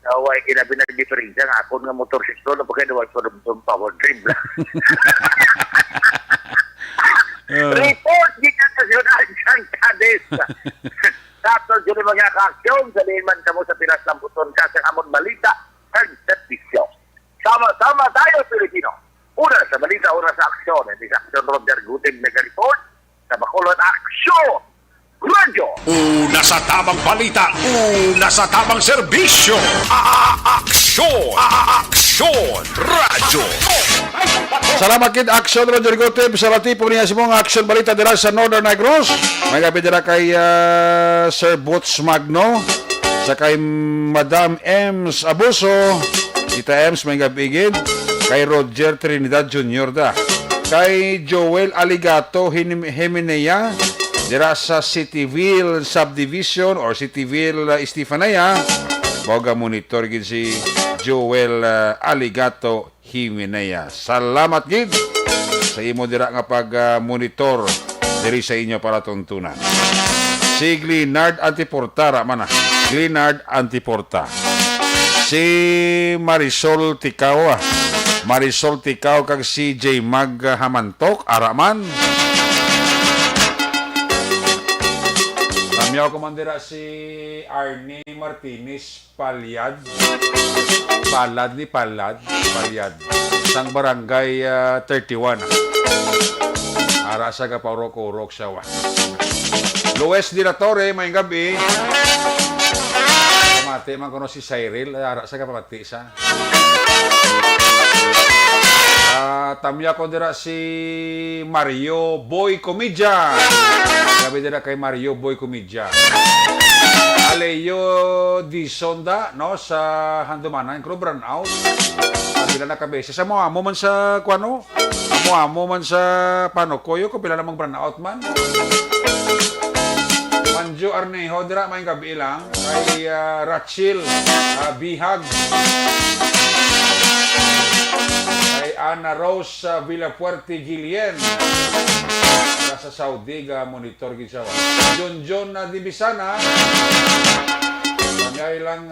naway kinabi na diferensya nga akon nga motorsiklo, na pagkainuwag ko ng Power Dream. Report di ka sa Syudad ng Cadiz. Tapos yun yung mga ka-aksyon, sabihin man kamo sa Pinas ng Buton ka sa amon balita ng servisyo. Sama-sama tayo, Pilipino. Una sa balita, una sa aksyon. Hindi sa aksyon Roger Gutim nag-report sa Bacolod Aksyon Radio. Una sa tamang balita, una sa tamang serbisyo. Aksyon! Aksyon! Radyo! Salamat kid Action Roger Goteb sa lati po niya si mong action balita dira sa Northern Negros. May gabi dira kay Sir Boots Magno sa kay Madam Ems Abuso. Tita Ems may gabi gid kay Roger Trinidad Jr. da. Kay Joel Aligato Jimenea dira sa Cityville Subdivision or Cityville Estefanaya. Boga monitor gid si Joel Aligato Jimenea. Salamat gid sa imo dira nga pag-monitor diri sa inyo para tuntunan. Si Glenard Antiporta mana. Glenard Antiporta. Si Marisol Ticao. Marisol Ticao kag si J Mag Hamantok araman. Kamyaw komandera si Arnie Martinez Palyad. Palyad. Sang barangay 31. Ara sa kapaurok-urok siya wa. Luis de la Torre, may gabi. Pamati man kuno si Cyril, ara sa kapamati sa. Tamya ko dira si Mario Boy Comidja. Gabi dira kay Mario Boy Comidja. Aleyo di Sonda no sa Handumanan Crew Burnout. Pila na kabese sa mo man sa kuano? Amo man sa Panokoyo ko pila namang burnout man. Manjo Arneho dira may gabi lang kay Rachel Bihag. Kay Ana Rose Villafuerte Gilien. Sa Saudi monitor gid siya. John na Dibisana. Kanya ilang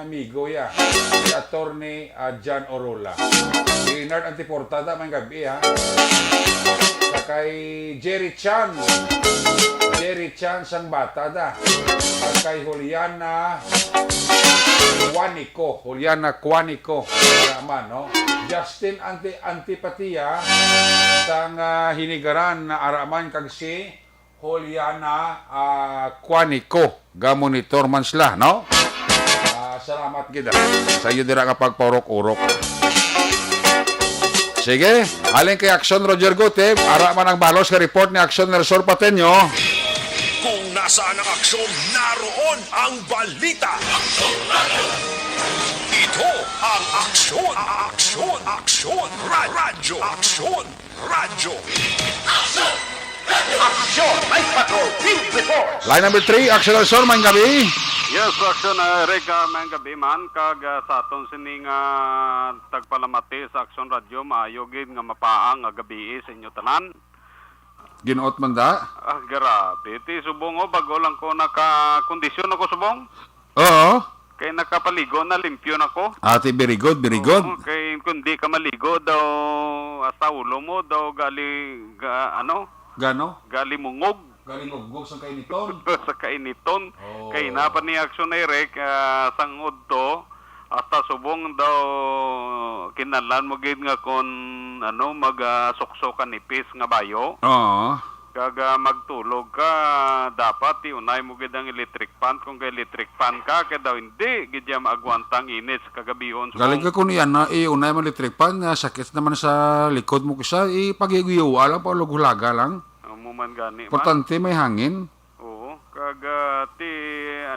amigo ya. Si Attorney Jan Orola. Si Nard Antiportada may gabi ha. Kay Jerry Chan sang bata da. Kay Juliana Quanico. Naman no. Justin Antipatia sang hinigaran na araman kag si Juliana Quanico ga monitor man sila no. Salamat gid sa iyo dira nga pagpaurok-urok. Sige, halin kay Action Roger Gote, ara man ang balos ka report ni Action Nelson Pateño. Kung nasaan ang aksyon, naroon ang balita. Ito ang aksyon. Radyo. Aksyon, Night Patrol Field Reports. Line number 3, Action Nelson, may gabi. Yes, Action Eric, may gabi man kag sa aton sining tagpalamati sa Action Radio maayo gid nga mapaang nga gabi sa inyo tanan. Ginuot man da? Grabe, ti subong bago lang ko naka-kondisyon ako subong. Oo. Kay nakapaligo na limpyo na ko. Ate, very good. Kay kung di ka maligo daw sa ulo mo daw gali mungog. Gali mungog sa kainiton. Sa kainiton. Oh. Kay napa ni Action Eric sangod to hasta subong daw kinalan mo gid nga kon magsuksokan nipis nga bayo. Oo. Kaga magtulog ka dapat unay mo gid ang electric fan kung kay electric fan ka kay daw hindi gid ya maagwantang init kagabihon. Galing ka kun yan na unay mo electric fan sakit naman sa likod mo kisa pagiguwa lang pa hulaga lang. Muman gani man. Importante may hangin. Oo, kaga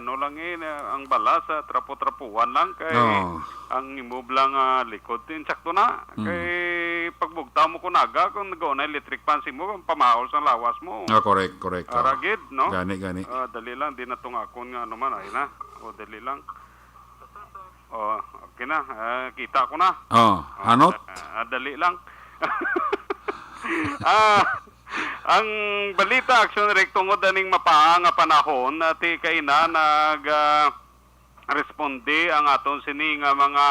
lang ang bala sa trapo-trapuan lang kay ang imove lang likod tin sakto na kay pagbugta mo kunaga kung nag-na electric fan mo pamahol sa lawas mo. Correct. Aragid, no? Gani. Dali lang di na tungakon nga naman ay na. Dali lang. Okay na. Kita ko na. Hanot? Dali lang. Ang balita Action Direct tungod aning mapaang nga panahon ti kaina responde ang aton sining mga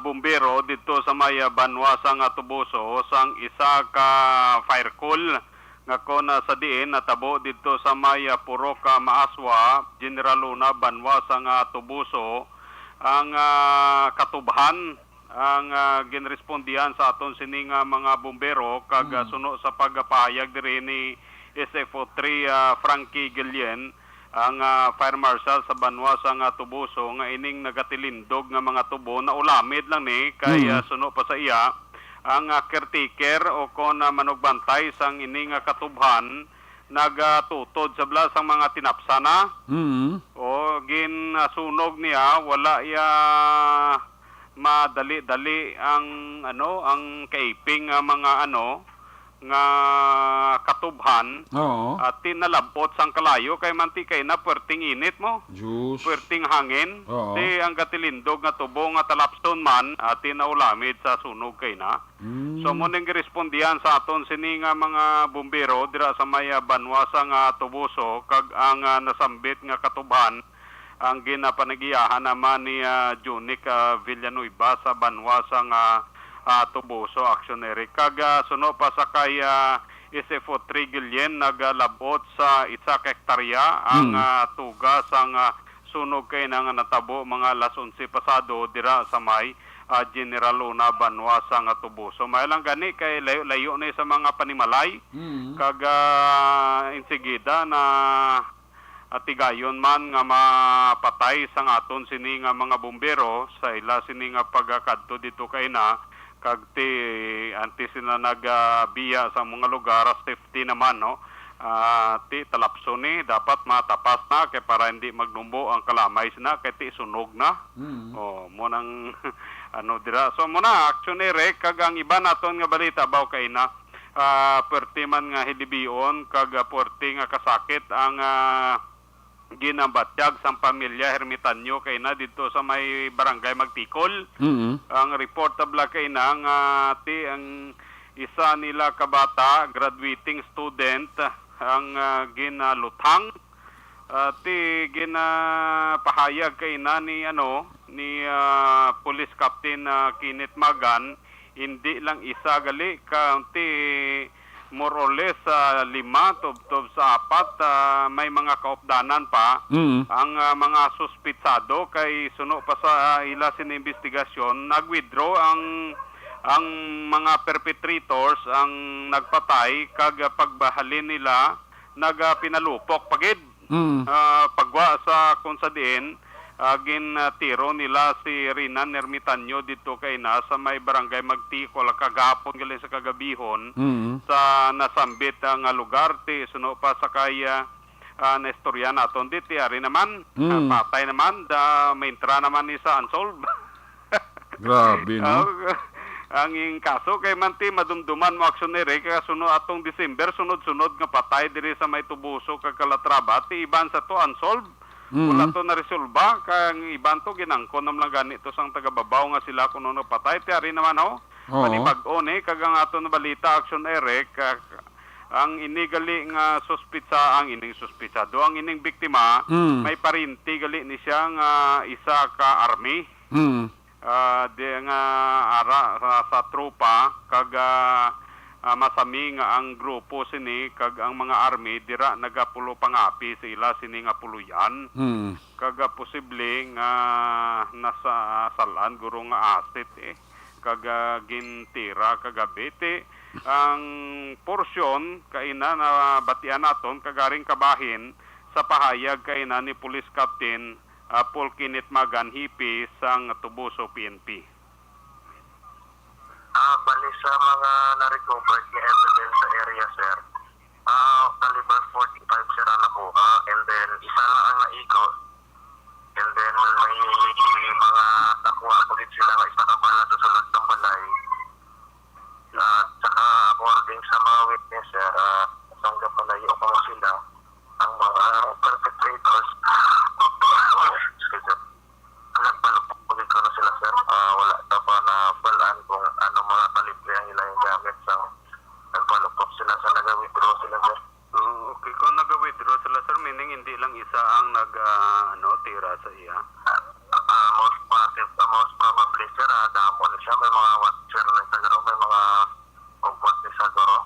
bumbero dito sa may Banwasa nga Tubuso sang isa ka fire call nga kon sa diin natabo dito sa may Purok Maaswa General Luna Banwasa nga Tubuso ang katubhan ang ginrespondihan sa aton sining mga bumbero kag suno sa pagpahayag diri ni SFO3 Frankie Gilien ang fire marshal sa Banwasa nga Tubuso nga ining nagatilindog nga mga tubo na ulamid lang ni kay suno pa sa iya ang caretaker o kon manugbantay sang ining katubhan nagatutod sa blas ang mga tinapsana o ginsunog niya wala ya madali-dali ang ang kaiping mga nga katubhan at tinalabot sang kalayo kay manti kay na puwerting init mo puwerting hangin di ang katilindog nga tubo nga talapston man at tinaulamid sa sunog kay na so mo ning respondihan sa aton sini nga mga bumbero dira sa may Banwasa nga Tubuso kag ang nasambit nga katubhan ang ginapanagiyahan naman ni Junic Villanueva sa Banwasa nga Tubuso Actionary. Kaga suno pa sa kay SFO3 Gilien nagalabot sa isa ka hektarya ang tugas ang sunog kay na nga natabo mga alas 11 pasado dira sa may General Luna, Banwasa nga Tubuso. May lang gani kay layo na sa mga panimalay. Kaga insigida na tigayon man nga mapatay sang aton sini nga mga bumbero sa ila sini nga pagkadto dito kay na kag ti anti sila nagbiya sa mga lugar safety naman no. Ti talapso ni dapat matapas na kay para hindi magnumbo ang kalamay sina kay ti sunog na. Mo nang ano dira. So mo na action rek kag ang iba naton nga balita baw kay na perti man nga hidibion kag perti nga kasakit ang ginabatyag sang pamilya Hermitanyo kay na dito sa may barangay Magtikol. Ang reportable kay na nga ti ang isa nila kabata graduating student ang ginalutang ti ginapahayag kay na ni Police Captain Kenneth Magan hindi lang isa gali kaunti more or less 5 tubtob sa 4 may mga kaupdanan pa ang mga suspitsado kay suno pa sa ila sin investigasyon nag-withdraw ang mga perpetrators ang nagpatay kag pagbahalin nila nagpinalupok pagid pagwa sa kung sa diin ginatiro nila si Rinan Hermitanyo dito kay na sa may barangay Magtikol kagapon gali sa kagabihon sa nasambit ang lugar ti suno pa sa kaya naistorya naton diti ari naman patay naman maintra naman ni sa unsolved. Grabe no. Ang kaso kay manti madumduman mo aksyoner kay sunod atong December sunod-sunod nga patay diri sa may Tubuso kag Calatrava ti iban sa to unsolved. Wala to na resolba kay ang iban to ginangkon nam lang ganito sang tagababaw nga sila kuno patay ti ari naman ho. Panibag-o ni kag ang aton balita action Eric ang inigali nga suspitsa ang ining suspitsado ang ining biktima may parinti gali ni siya nga isa ka army. Di nga ara sa tropa kag masami nga ang grupo sini kag ang mga army dira nagapulo pangapi sa ila sini nga puluyan kag posible nga nasa salan guro nga asset kag gintira kagabi ang porsyon kaina na batian naton kagaring kabahin sa pahayag kaina ni Police Captain Paul Kenneth Magan Hipi sang Tubuso PNP. Bali sa mga na-recovered na evidence sa area, sir, caliber 45 sir ang nakuha, and then isa lang ang naikot, and then may mga nakuha po din sila ng isa kabala sa sulod ng balay. At saka according sa mga witness, sir, hanggang palayo pa mo sila, ang mga perpetrators, nagpalupok po dito na sila, sir. Wala na pa na balaan kung ano mga kalibre ang ilang gamit sa nagpalupok sila sa nag-withdraw sila, sir. Okay, kung nag-withdraw sila, sir, meaning hindi lang isa ang tira sa iya? Most probably, sir, damo na siya. May mga watcher na siguro, may mga umpot ni siguro.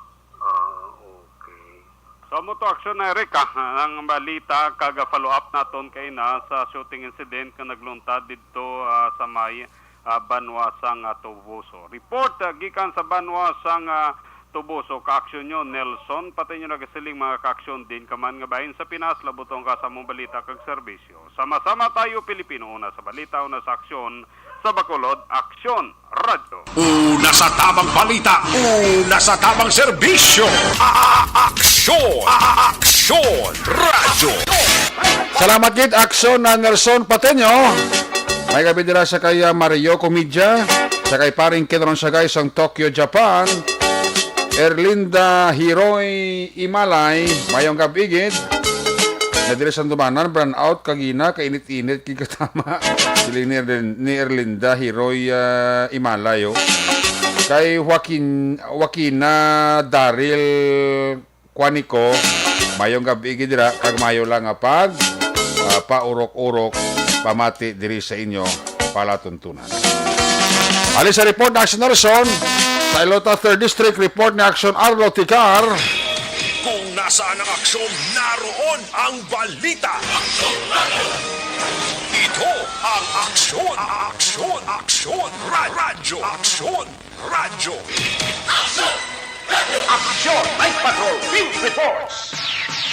Okay. So, mo to action na Eric, ang balita kag follow up naton kay na sa shooting incident nga nagluntad dito sa may Banwasang Tubuso. Report gikan sa Banwasang Tubuso ka-aksyon nyo Nelson pati nyo nagasiling mga ka-aksyon din kaman nga bahin sa Pinas labutong ka sa mong balita kag serbisyo. Sama-sama tayo Pilipino una sa balita una sa aksyon sa Bacolod Aksyon Radyo. Una sa tamang balita, una sa tamang serbisyo. Aksyon! Aksyon! Radyo! Salamat gid aksyon na Nelson Pateño. May gabi dira sa kay Mario Comidja, sa kay paring Kedron Sagay sang Tokyo, Japan. Erlinda Hiroy Imalay, mayong gabi gid. Nadiri sa dumanan, brand out kagina, kainit-init kikatama. Sili ni Erlinda Hiroy Imalay. Kay Joaquina Daryl Quanico, mayong gabi gid dira, kag mayo lang nga pag paurok-urok pamati diri sa inyo palatuntunan. Ali sa report na Action Nelson, sa Ilota 3rd District report ni Action Arlo Ticar. Kung nasaan ang aksyon, naroon ang balita. ang aksyon, aksyon, aksyon, radyo, aksyon, radyo. Action! Night Patrol Field Reports!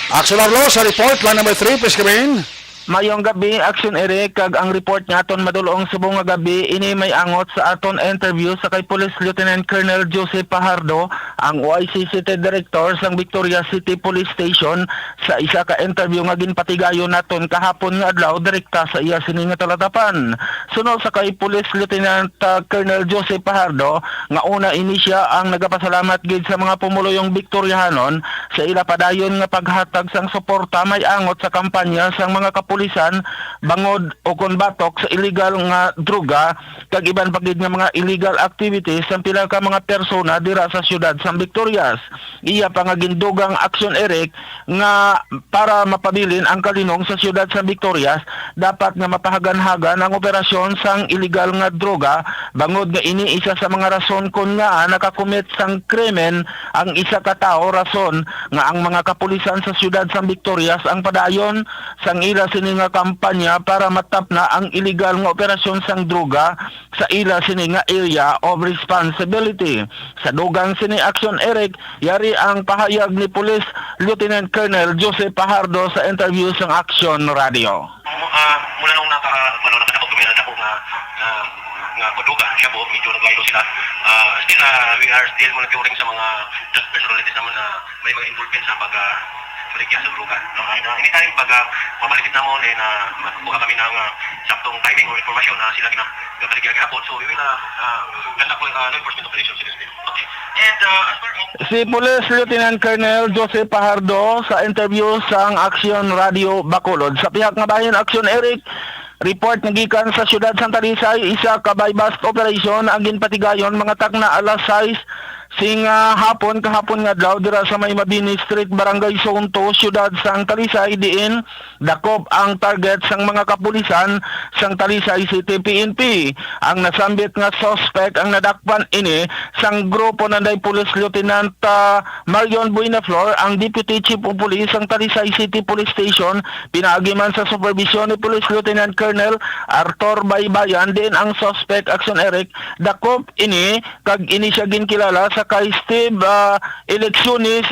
Action Arlo sa report, line number 3, please come in. Mayong gabi, Action Eric, kag ang report nga aton madulong subong nga gabi, ini may angot sa aton interview sa kay Police Lieutenant Colonel Jose Pajardo, ang OIC City Director sang Victoria City Police Station, sa isa ka interview nga ginpatigayon naton kahapon nga adlaw direkta sa iya sini nga talatapan. Sunod sa kay Police Lieutenant Colonel Jose Pajardo, nga una ini siya ang nagapasalamat gid sa mga pumuluyong Victoriahanon sa ila padayon nga paghatag sang suporta may angot sa kampanya sang mga kapulisan bangod o konbatok sa illegal nga droga kag iban pagid nga mga illegal activities sa pila ka mga persona dira sa syudad sa Victorias. Iya pa nga gindugang Action Eric nga para mapabilin ang kalinong sa syudad sa Victorias, dapat nga mapahagan-hagan ang operasyon sang illegal nga droga bangod nga ini isa sa mga rason kun nga nakakumit sang krimen ang isa ka tao, rason nga ang mga kapulisan sa syudad sa Victorias ang padayon sang ila sini nga kampanya para matap na ang illegal nga operasyon sang droga sa ila sini nga area of responsibility. Sa dugang sini Action Eric, yari ang pahayag ni Police Lieutenant Colonel Jose Pajardo sa interview sang Action Radio. Mula nung nakadocumento ako nga paduga siya po, medyo naglaylo sila. Still, we are still monitoring sa mga drug personalities naman na may mga involvement sa paligya sa droga. Anytime pag mabalitit na mo na magkuha kami ng saktong timing or information na sila ginabaligya gahapon, so we will conduct law enforcement operations in this day. Okay. And as far as Si Police Lieutenant Colonel Jose Pajardo sa interview sang Action Radio Bacolod. Sa pihak nga bayan Action Eric, report nagikan sa siyudad Santa Lisay, isa ka buy-bust operation ang ginpatigayon mga tagna alas 6 kahapon nga daw dira sa may Mabini Street, Barangay Zone 2, siyudad sang Talisay diin dakop ang target sang mga kapulisan sang Talisay City PNP. Ang nasambit nga suspect ang nadakpan ini sang grupo nanday Police Lieutenant Marion Buenaflor, ang Deputy Chief of Police sang Talisay City Police Station, pinaagiman sa supervision ni Police Lieutenant Colonel Arthur Baybayan. Din ang suspect Action Eric dakop ini kag ini siya ginkilala sa kay Steve Elecciones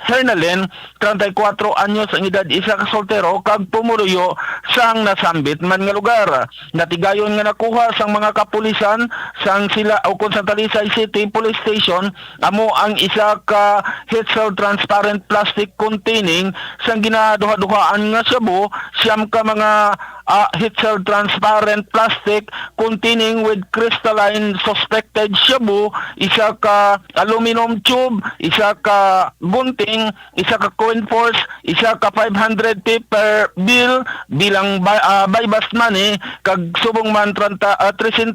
Hernalen, 34 anyos ang edad, isa ka soltero kag pumuluyo sang nasambit man nga lugar. Natigayon nga nakuha sang mga kapulisan sang sila o kon sa Talisay City Police Station amo ang isa ka Hitzel transparent plastic containing sang ginaduha-duhaan nga shabu, siyam ka mga Hitzel transparent plastic containing with crystalline suspected shabu, isa ka aluminum tube, isa ka gunting, isa ka coin force, isa ka 500 paper bill bilang buy-bust money, kag subong man 315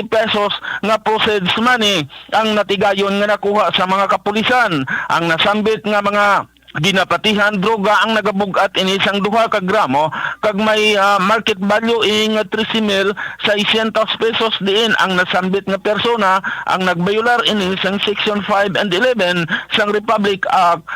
pesos nga proceeds money ang natigayon nga nakuha sa mga kapulisan. Ang nasambit nga mga ginapatihan droga ang nagabugat ini sang 2 ka gramo kag may market value ing 13,600 pesos diin ang nasambit nga persona ang nagbayular ini sang Section 5 and 11 sang Republic Act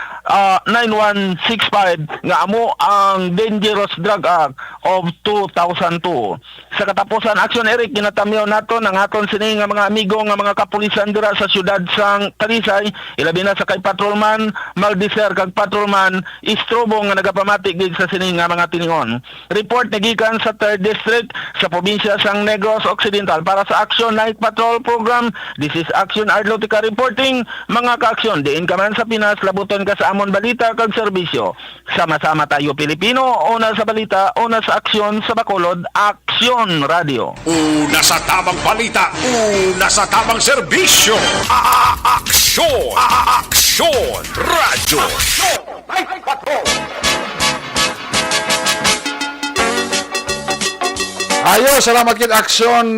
9165 nga amo ang Dangerous Drug Act of 2002. Sa katapusan Action Eric, ginatamyo nato ng aton sini nga mga amigo nga mga kapulisan dira sa syudad sang Talisay, ilabi na sa kay Patrolman Maldiser kag Patrolman Istrobo nga nagapamati gid sa sini nga mga tiningon. Report nagikan sa 3rd District sa probinsya sang Negros Occidental para sa Action Night Patrol Program. This is Action Arlotica reporting. Mga ka-aksyon, diin ka man sa Pinas, labuton ka sa amon balita kag serbisyo. Sama-sama tayo Pilipino, una sa balita, una sa aksyon sa Bacolod, Action Radio. Una sa tamang balita, una sa tamang serbisyo. Aksyon! Aksyon! Radyo! Night Patrol! Ayo, salamat kit Action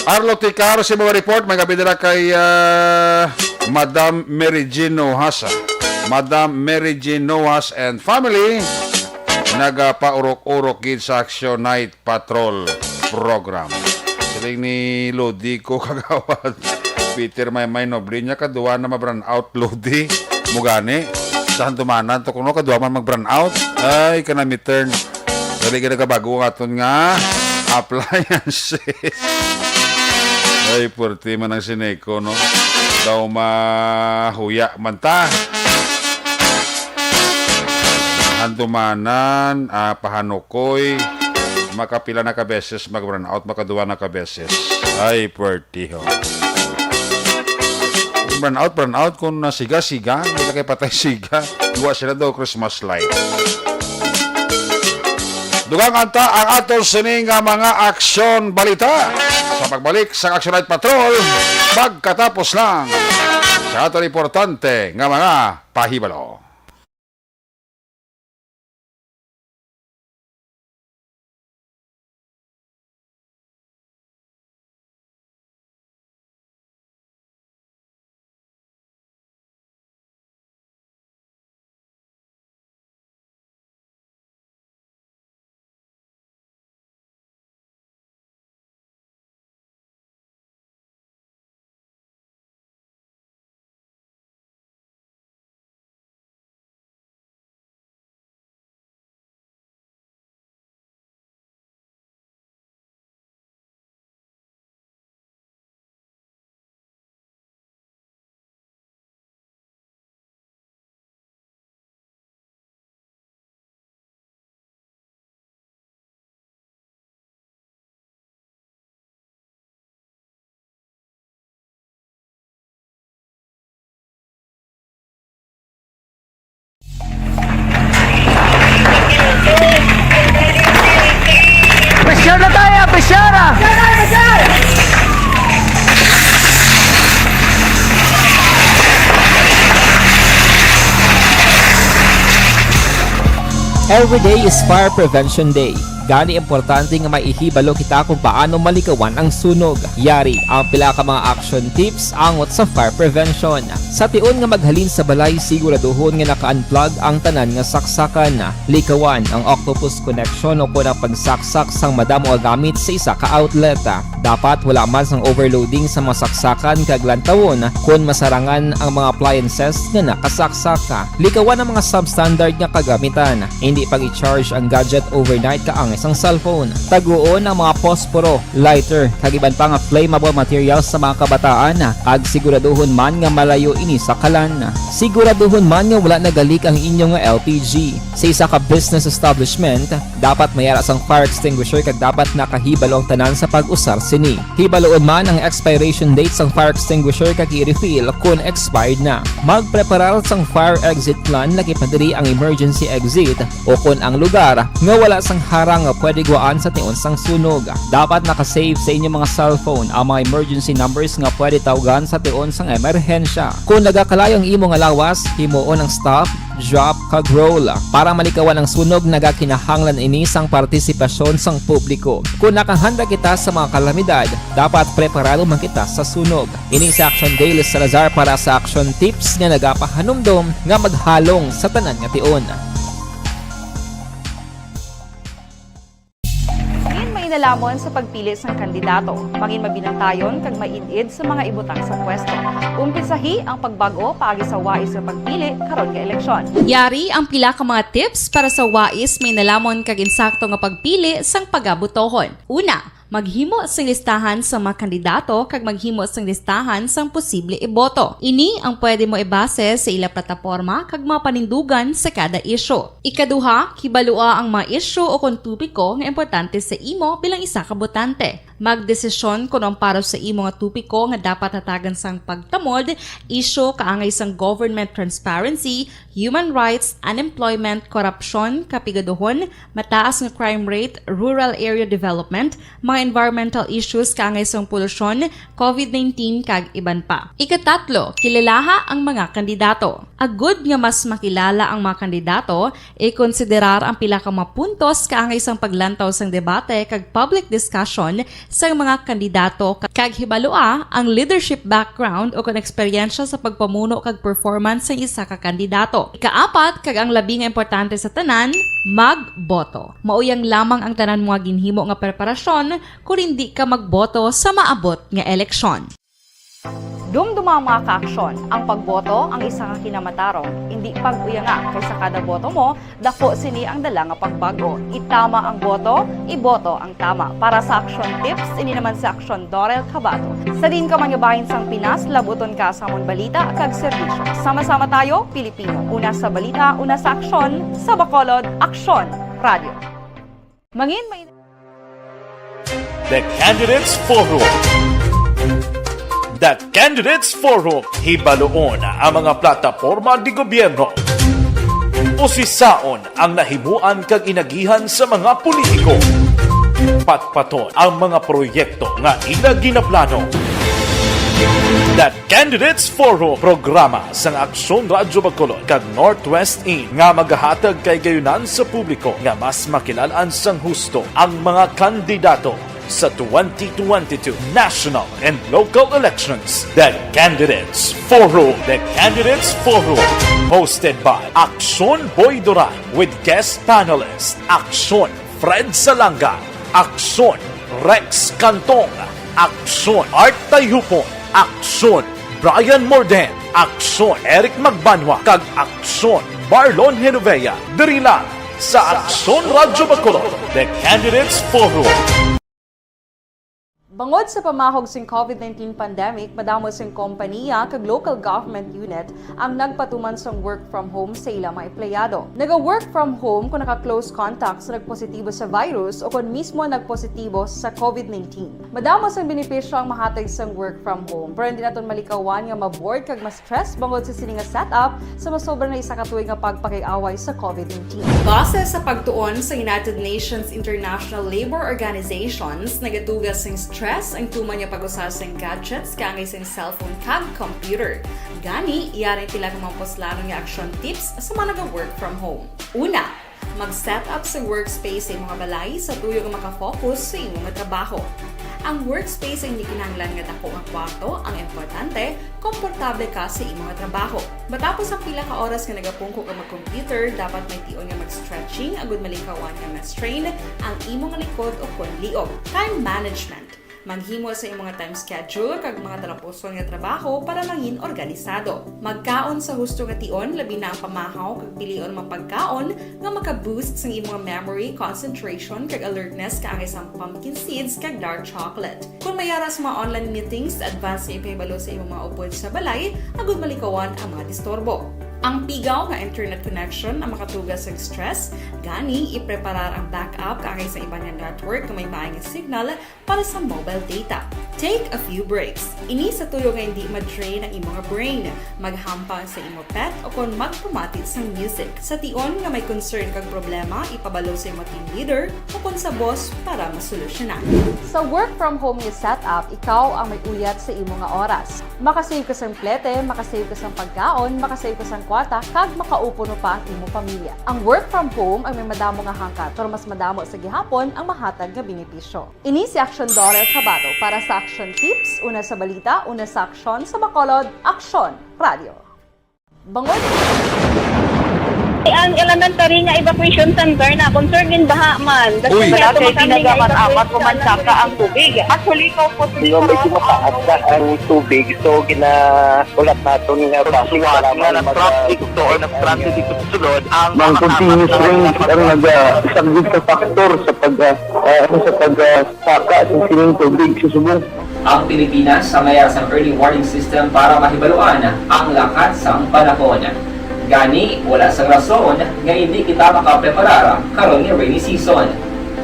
Arlo Ticar sa mga report. May gabi nila kay Madam Mary Jean Nohas. Madam Mary Jean Nohas and family nagapaurok-urok gid sa Action Night Patrol Program. Siling ni Lodi ko kagawad Peter may noble niya kaduwa na ma-brand out Lodi mugani saan tumanan to kuno kaduwa man mag-brand out ay kanami turn Dali ka nagkabago nga ito nga appliances. Ay, purti man ang sineko, no? Daw mahuya man ta. Handumanan, pahanukoy, makapila na ka beses, mag-run out, makaduwa na ka beses. Ay, purti, ho. Burn out, kung nasiga-siga, hindi na kayo patay siga. Iwa sila daw Christmas light. Dugang anta ang atol sining nga mga aksyon balita sa pagbalik sa Action Night Patrol pagkatapos lang sa atol importante nga mga pahibalo. Pressure na tayo! Pressure! Every day is Fire Prevention Day. Gani importante nga maihibalo kita kung paano malikawan ang sunog. Yari ang pila ka mga action tips angot sa fire prevention. Sa tion nga maghalin sa balay, siguraduhon nga naka-unplug ang tanan nga saksakan. Likawan ang octopus connection o po ng pagsaksak sang madamo gamit sa isa ka outlet. Dapat wala man sang overloading sa mga saksakan kag lantawon kung masarangan ang mga appliances nga nakasaksaka. Likawan ang mga substandard nga kagamitan. Hindi pag i-charge ang gadget overnight kaang isang cellphone. Taguon ang mga posporo, lighter, kag iban pa nga flammable materials sa mga kabataan. Ag siguraduhon man nga malayo ini sa kalan. Siguraduhon man nga wala nagalik ang inyong LPG. Sa isa ka business establishment, dapat mayara sang fire extinguisher kag dapat nakahibalo ang tanan sa pag-usar sini. Hibaloon man ang expiration date sang fire extinguisher kag i-refill kung expired na. Magpreparar sang fire exit plan laki padiri ang emergency exit o kung ang lugar nga wala sang harang nga pwede guaan sa tion sang sunog. Dapat nakasave sa inyong mga cellphone ang mga emergency numbers nga pwede tawagan sa tion sang emerhensya. Kung nagakalayo ang imong alawas, himuon ang stop, drop, kag roll. Para malikawan ang sunog, nagakinahanglan ini sang partisipasyon sang publiko. Kung nakahanda kita sa mga kalamidad, dapat preparado man kita sa sunog. Ini sa Action Day Salazar para sa action tips nga nagapahanumdom nga maghalong sa tanan nga tion. Nalamon sa pagpili ng kandidato, mangin mabinantayon kag mainid sa mga ibutang sa pwesto. Umpisahi ang pagbago paagi sa wais sa pagpili karon nga eleksyon. Yari ang pila ka mga tips para sa wais may nalamon kag insakto nga pagpili sang pagabutohon. Una, maghimo sang listahan sa mga kandidato kag maghimo sang listahan sang posible iboto. Ini ang pwede mo ibase sa ila plataporma kag mga panindugan sa kada issue. Ikaduha, hibalua ang mga issue o kung tupiko nga importante sa imo bilang isa ka botante. Magdesisyon kung ang para sa imo nga tupiko nga dapat hatagan sang pagtamod, issue kaangay sang government transparency, human rights, unemployment, corruption, kapigaduhon, mataas nga crime rate, rural area development, mga environmental issues kaangay sang polusyon, COVID-19 kag iban pa. Ikatatlo, kilalaha ang mga kandidato. Agud nga mas makilala ang mga kandidato, i-konsiderar ang pila ka mga puntos kaangay sang paglantaw sang debate kag public discussion sa mga kandidato kag hibalua ang leadership background o kung eksperyensya sa pagpamuno kag performance sa isa ka kandidato. Ikaapat kag ang labi nga importante sa tanan, magboto. Mauyang lamang ang tanan mga ginhimo nga preparasyon kung hindi ka magboto sa maabot nga eleksyon. Dumduma ang mga kaaksyon, ang pagboto ang isa ka kinamatarong, hindi pag-uya nga kaysa kada boto mo, dako sini ang dala nga pagbago. Itama ang boto, iboto ang tama. Para sa action tips, ini naman sa Aksyon Dorel Cabato. Sa din ka manyabahin sang Pinas, labuton ka sa amon balita kag serbisyo. Sama-sama tayo, Pilipino. Una sa balita, una sa aksyon, sa Bacolod, Aksyon Radio. Mangin may The Candidates Forum. The Candidates Forum, hibaloon ang mga plataporma di gobyerno. Usisaon ang nahimuan kag inagihan sa mga politiko. Patpaton ang mga proyekto nga ila ginaplano. The Candidates Forum, programa sa Aksyon Radyo Bacolod kag Northwest In nga magahatag kay gayunan sa publiko nga mas makilalaan sang husto ang mga kandidato sa 2022 national and local elections. The Candidates Forum. The Candidates Forum. Hosted by Aksyon Boy Duran with guest panelists Aksyon Fred Salanga, Aksyon Rex Cantong, Aksyon Art Tayhupon, Aksyon Brian Morden, Aksyon Eric Magbanwa, kag Aksyon Marlon Genovea. Diri lang sa Aksyon Radyo Bacolod. The Candidates Forum. Bangod sa pamahog sing COVID-19 pandemic, madamo sing kompanya kag local government unit ang nagpatuman sang work from home sa ilang mga empleyado. Naga-work from home kung naka-close contact sa nagpositibo sa virus o kung mismo nagpositibo sa COVID-19. Madamo sang benepisyo ang mahatag sang work from home, pero hindi naton malikawan nga maboard kag ma-stress bangod sa sini nga setup sa masobra na isa ka tuig nga pagpakiaway sa COVID-19. Base sa pagtuon sa United Nations International Labour Organizations, nagatugas sing stress ang tuman niya pag-usar sa gadgets kangay sa cellphone kag computer. Gani, iyaring pila ng mga poslano nga action tips sa mga nag-work from home. Una, mag-set up sa workspace sa mga balay sa tuyo nga makafocus sa imong trabaho. Ang workspace ay hindi kinahanglan nga dako ang kwarto, ang importante, komportable ka sa imong trabaho. Matapos ang pila ka oras nga nagapungko ka mag-computer, dapat may tion nga mag-stretching agud malikawan nga ma-strain ang imong likod o konliog. Time management. Maghimo sa imong time schedule kag mga talapuson nga trabaho para mangin organisado. Magkaon sa husto nga tion, labi na ang pamahaw kag pilion mapagkaon nga maka-boost sa imong memory, concentration kag alertness kaangay sa pumpkin seeds kag dark chocolate. Kung mayara sa mga online meetings, advance sa ipahibalo sa imong mga upod sa balay, agud malikawan ang mga disturbo. Ang pigaw nga internet connection ang makatugas sa stress, gani ipreparar ang backup kaangay sa iba nga network kung may maayong signal para sa mobile data. Take a few breaks. Ini sa tuyo nga hindi ma-drain ang imong brain, maghampang sa imong pet o kung magpumatit sa music. Sa tion nga may concern kag problema, ipabalo sa imong team leader o kung sa boss para masolusyonan. Sa work from home nga setup, ikaw ang may uyat sa imong nga oras. Makasave ka sa plete, makasave ka sa pagkaon, makasave ka sa kwata, kag makaupo no pa ang imong pamilya. Ang work from home ay may madamo nga hangkat, pero mas madamo sa gihapon ang mahatag nga benepisyo. Ini si Aksyon Dorel Cabato para sa Action Tips, una sa balita, una sa aksyon sa Bacolod, Aksyon Radio. Bangod ang elementary nga evacuation center na concern din baha man. Uy, Kasi pinagamat-amat kumansaka ang tubig. Actually, ko po Yung medyo mataas na ang tubig, so ginaulat natin nga Pasuwat nga ng traffic to or ng-transit dito sa sulod ang mang continuous range ang nag-subject sa factor sa pagsaka sa sining tubig sa subong. Ang Pilipinas sa mayroon sa early warning system para mahibaluan ang lakas ng panahon. Gani, wala sang rason nga hindi kita makapreparar karon nga rainy season.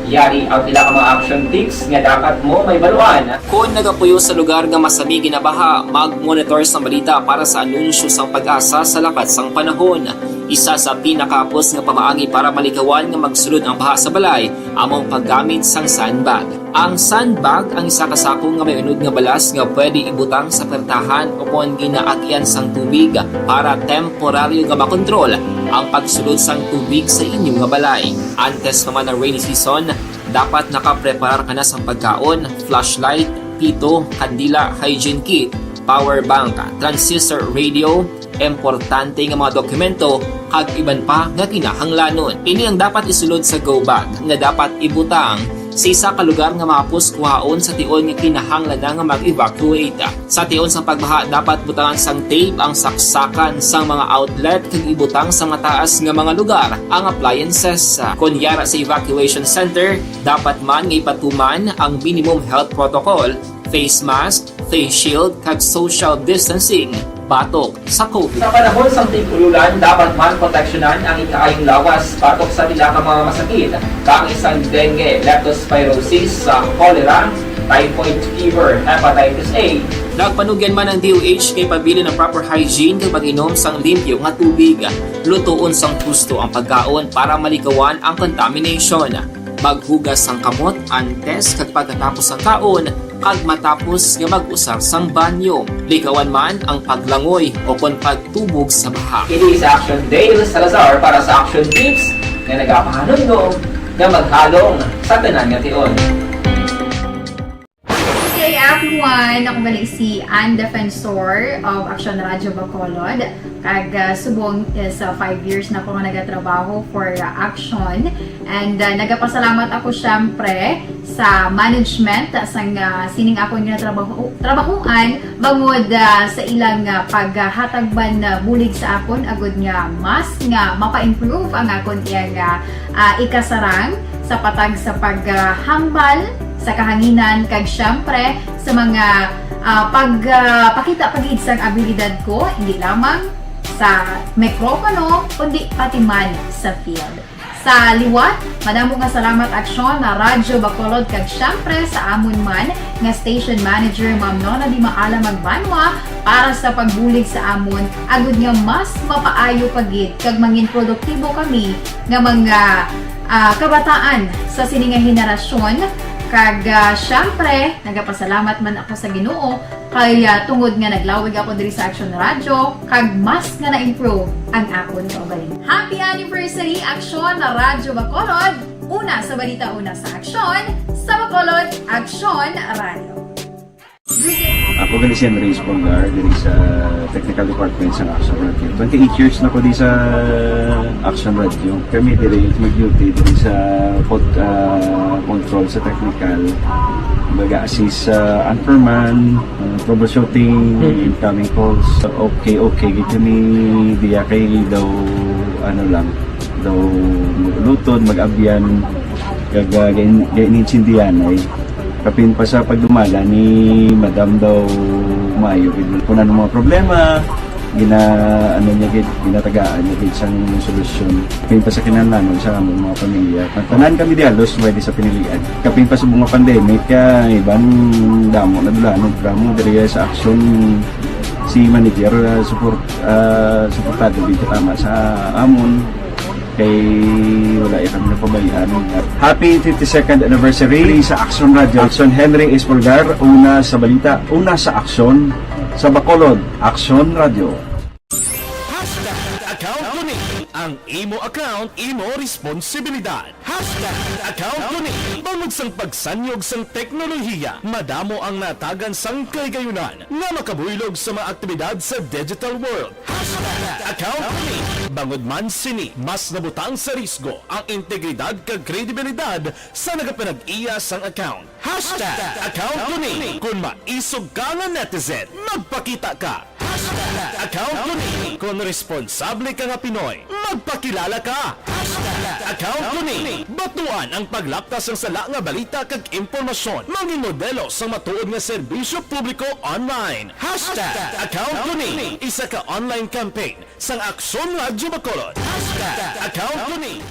Yari ang pila ka mga action tips nga dapat mo may baluan. Kung nagapuyo sa lugar nga masami ginabaha, mag-monitor sa balita para sa anunsyo sang pag-asa sa lakas sang panahon. Isa sa pinakapos nga pamaagi para malikawan nga magsulod ang baha sa balay, among paggamit sang sandbag. Ang sandbag ang isa kasako nga may unod nga balas nga pwede ibutang sa pertahan o kung ginaagyan sang tubig para temporaryo nga makontrol ang pagsulod sang tubig sa inyong nga balay. Antes naman ng rainy season, dapat nakapreparar ka na sa pagkaon, flashlight, pito, kandila, hygiene kit, power bank, transistor radio, importante nga mga dokumento kag iban pa nga kinahanglanon. Ini ang dapat isulod sa go bag nga dapat ibutang sa isa ka lugar nga mapos kuhaon sa tion nga kinahanglan nga mag-evacuate. Sa tion sang pagbaha dapat butangan sang tape ang saksakan sang mga outlet kag ibutang sa mataas nga mga lugar ang appliances. Kunyara sa evacuation center, dapat man nga ipatuman ang minimum health protocol, face mask, face shield kag social distancing batok sa COVID. Sa panahon sa tigululan, dapat man proteksyonan ang ikaayong lawas batok sa pila ka mga masakit, kang isang dengue, leptospirosis, cholera, typhoid fever, hepatitis A. Nagpanugyan man ang DOH kay pabili ng proper hygiene kay pag-inom sang limpyo nga tubig. Lutuon sang gusto ang pagkaon para malikawan ang contamination. Maghugas sang kamot antes kag pagkatapos ang kaon kag matapos nga mag-usar sang banyo. Likawan man ang paglangoy o kon pagtubog sa baha. It is Action Dale Salazar para sa Action Tips nga nagapahanundong nga maghalong sa tanan nga tion. Hey everyone! Ako gali si Ann Defensor of Action Radio Bacolod. Kag subong sa 5 years na ako nga nagatrabaho for Action. And nagapasalamat ako syempre sa management sang sining ako nga trabahuan bangod sa ilang paghatagban bulig sa akon agud nga mas nga mapa-improve ang akon iyang ikasarang sa patag sa paghambal sa kahanginan kag syempre sa mga pakita pagid sang abilidad ko hindi lamang sa mikropono kundi pati man sa field. Sa liwat, madamo nga salamat Aksyon na Radyo Bacolod kag syempre sa amon man nga station manager Ma'am Nona Di Maala Magbanwa para sa pagbulig sa amon agud nga mas mapaayo pagid kag mangin produktibo kami nga mga kabataan sa sining nga henerasyon. Kag syempre, nagapasalamat man ako sa Ginoo kay tungod nga naglawig ako diri sa Action Radio kag mas nga na-improve ang akon kaugalingon. Happy anniversary Action na Radyo Bacolod! Una sa balita, una sa Action, sa Bacolod, Action Radio. Ako gali si Andres Polgar diri sa Technical Department sa Action Radio. 28 years na ko di sa Action Radio. Kami diri mag-duty diri sa control sa technical. Mag-assist sa anchorman, troubleshooting, incoming calls. Okay, gitu ni diya kay daw daw lutod, mag-abyan, ganinsindihan ay kapin pa sa pagdumala ni Madam daw Mayo kung ano mga problema ginatagaan niya isang solusyon kapin pa sa kinahanglan sa among mga pamilya tanan kami dialos pwede sa pinilian kapin pa sa mga pandemic kaya ibang damo na dulanon programo diri sa Action si manager suportado dito tama sa amon kay wala kami napabayaan. Happy 52nd anniversary sa Action Radio. Action Henry Espolgar, una sa balita, una sa Action, sa Bacolod, Action Radio. Account ko ni ang imo account, imo responsibilidad. Account ko ni bangod sang pagsanyog sang teknolohiya, madamo ang natagan sang kaygayunan nga makabuylog sa mga aktibidad sa digital world. Account ko ni bangod man sini mas nabutang sa risgo ang integridad kag kredibilidad sa nagapanag-iya sang account. Account ko ni kung maisog ka nga netizen, magpakita ka. Account ko ni kung responsable ka nga Pinoy, magpakilala ka. Account ko ni batuan ang paglaptas ng sala nga balita kag impormasyon, mangin modelo sa matuod nga serbisyo publiko online. Account ko ni isa ka online campaign sang Aksyon Radio Bacolod. Account ko ni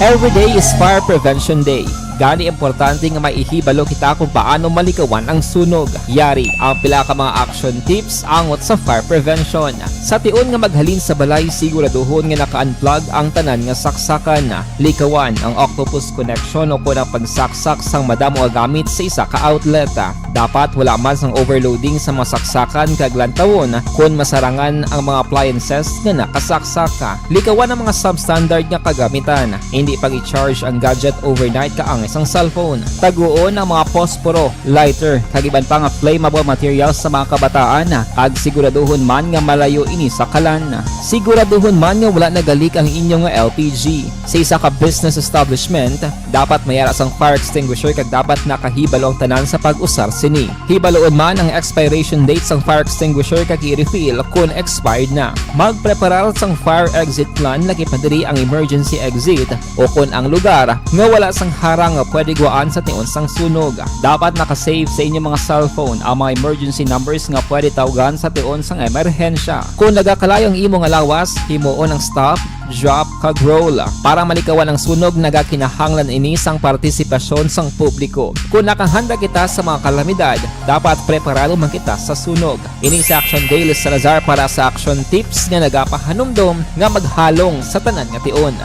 Every day is Fire Prevention Day. Gani importante nga maihibalo kita kung paano malikawan ang sunog. Yari ang pila ka mga action tips angot sa fire prevention. Sa tion nga maghalin sa balay, siguraduhon nga naka-unplug ang tanan nga saksakan. Likawan ang octopus connection o kung ang pagsaksak sang madamo nga gamit sa isa ka outlet. Dapat wala man sang overloading sa mga saksakan kag lantawon kung masarangan ang mga appliances nga nakasaksaka. Likawan ang mga substandard nga kagamitan. Hindi pag i-charge ang gadget overnight kaang isang cellphone. Taguon ang mga posporo, lighter, kag iban pa nga flammable materials sa mga kabataan. Kag siguraduhon man nga malayo ini sa kalan. Siguraduhon man nga wala nagalik ang inyong LPG. Sa isa ka business establishment, dapat mayara sang fire extinguisher kag dapat nakahibalo ang tanan sa pag-usar sini. Hibaloon man ang expiration date sang fire extinguisher kag i-refill kung expired na. Magpreparar sang fire exit plan lagi pa diri ang emergency exit o kung ang lugar nga wala sang harang nga pwede guaan sa tion sang sunog. Dapat nakasave sa inyong mga cellphone ang mga emergency numbers nga pwede tawagan sa tion sang emerhensya. Kung nagakalayo ang imong alawas, himuon ang stop, drop, kag roll. Para malikawan ang sunog, nagakinahanglan ini sang partisipasyon sang publiko. Kung nakahanda kita sa mga kalamidad, dapat preparado man kita sa sunog. Ini sa Action Daily Salazar para sa action tips nga nagapahanumdom nga maghalong sa tanan nga tion.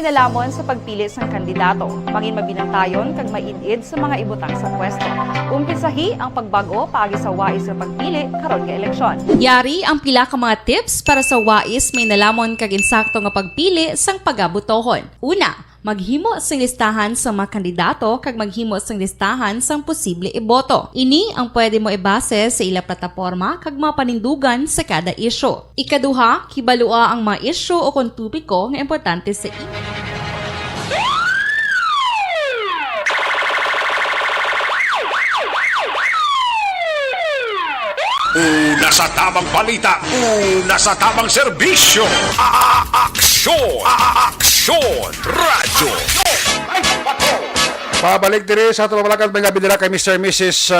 Nalamon sa pagpili ng kandidato, mangin mabinantayon kag maidid sa mga ibutang sa pwesto. Umpisahi ang pagbago paagi sa wais sa pagpili karon nga eleksyon. Yari ang pila ka mga tips para sa wais may nalamon kag insakto nga pagpili sang pagabutohon. Una, maghimo sing listahan sa mga kandidato kag maghimo sing listahan sang posible iboto. Ini ang pwede mo ibase sa ila plataporma kag mga panindugan sa kada isyu. Ikaduha, hibalua ang mga isyu o kung tupiko nga importante sa Una sa tamang balita, una sa tamang serbisyo. Aksyon! Aksyon! Radyo! Pabalik diri sa atong balakad mga bidira kay Mr. and Mrs.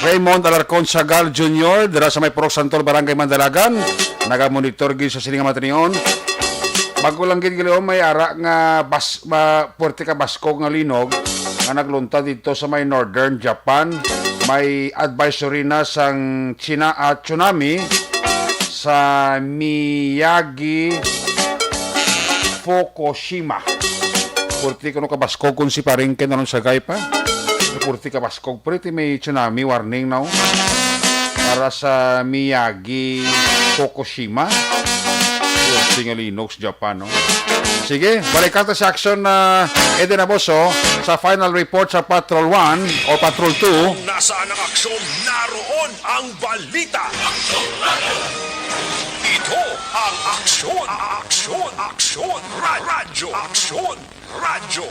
Raymond Alarcon Sagal Jr. dira sa may Purok Santol, Barangay Mandalagan. Naga-monitor gid sa sining matinion. Bago lang gid gilom may ara nga puwerte ka basko nga linog nga naglunta dito sa may Northern Japan. May advisory na sang China at tsunami sa Miyagi, Fukushima. Purti ko no kabaskog kung si paringke na nun sa gay pa. Purti kabaskog. Purti may tsunami warning na para sa Miyagi, Fukushima. Purti nga linog sa Japan, no? Sige, balik ka sa action na Eden Aboso sa final report sa Patrol 1 o Patrol 2. Nasaan ang aksyon? Naroon ang balita. Ito ang aksyon. Aksyon. Aksyon. Radyo. Aksyon. Radyo.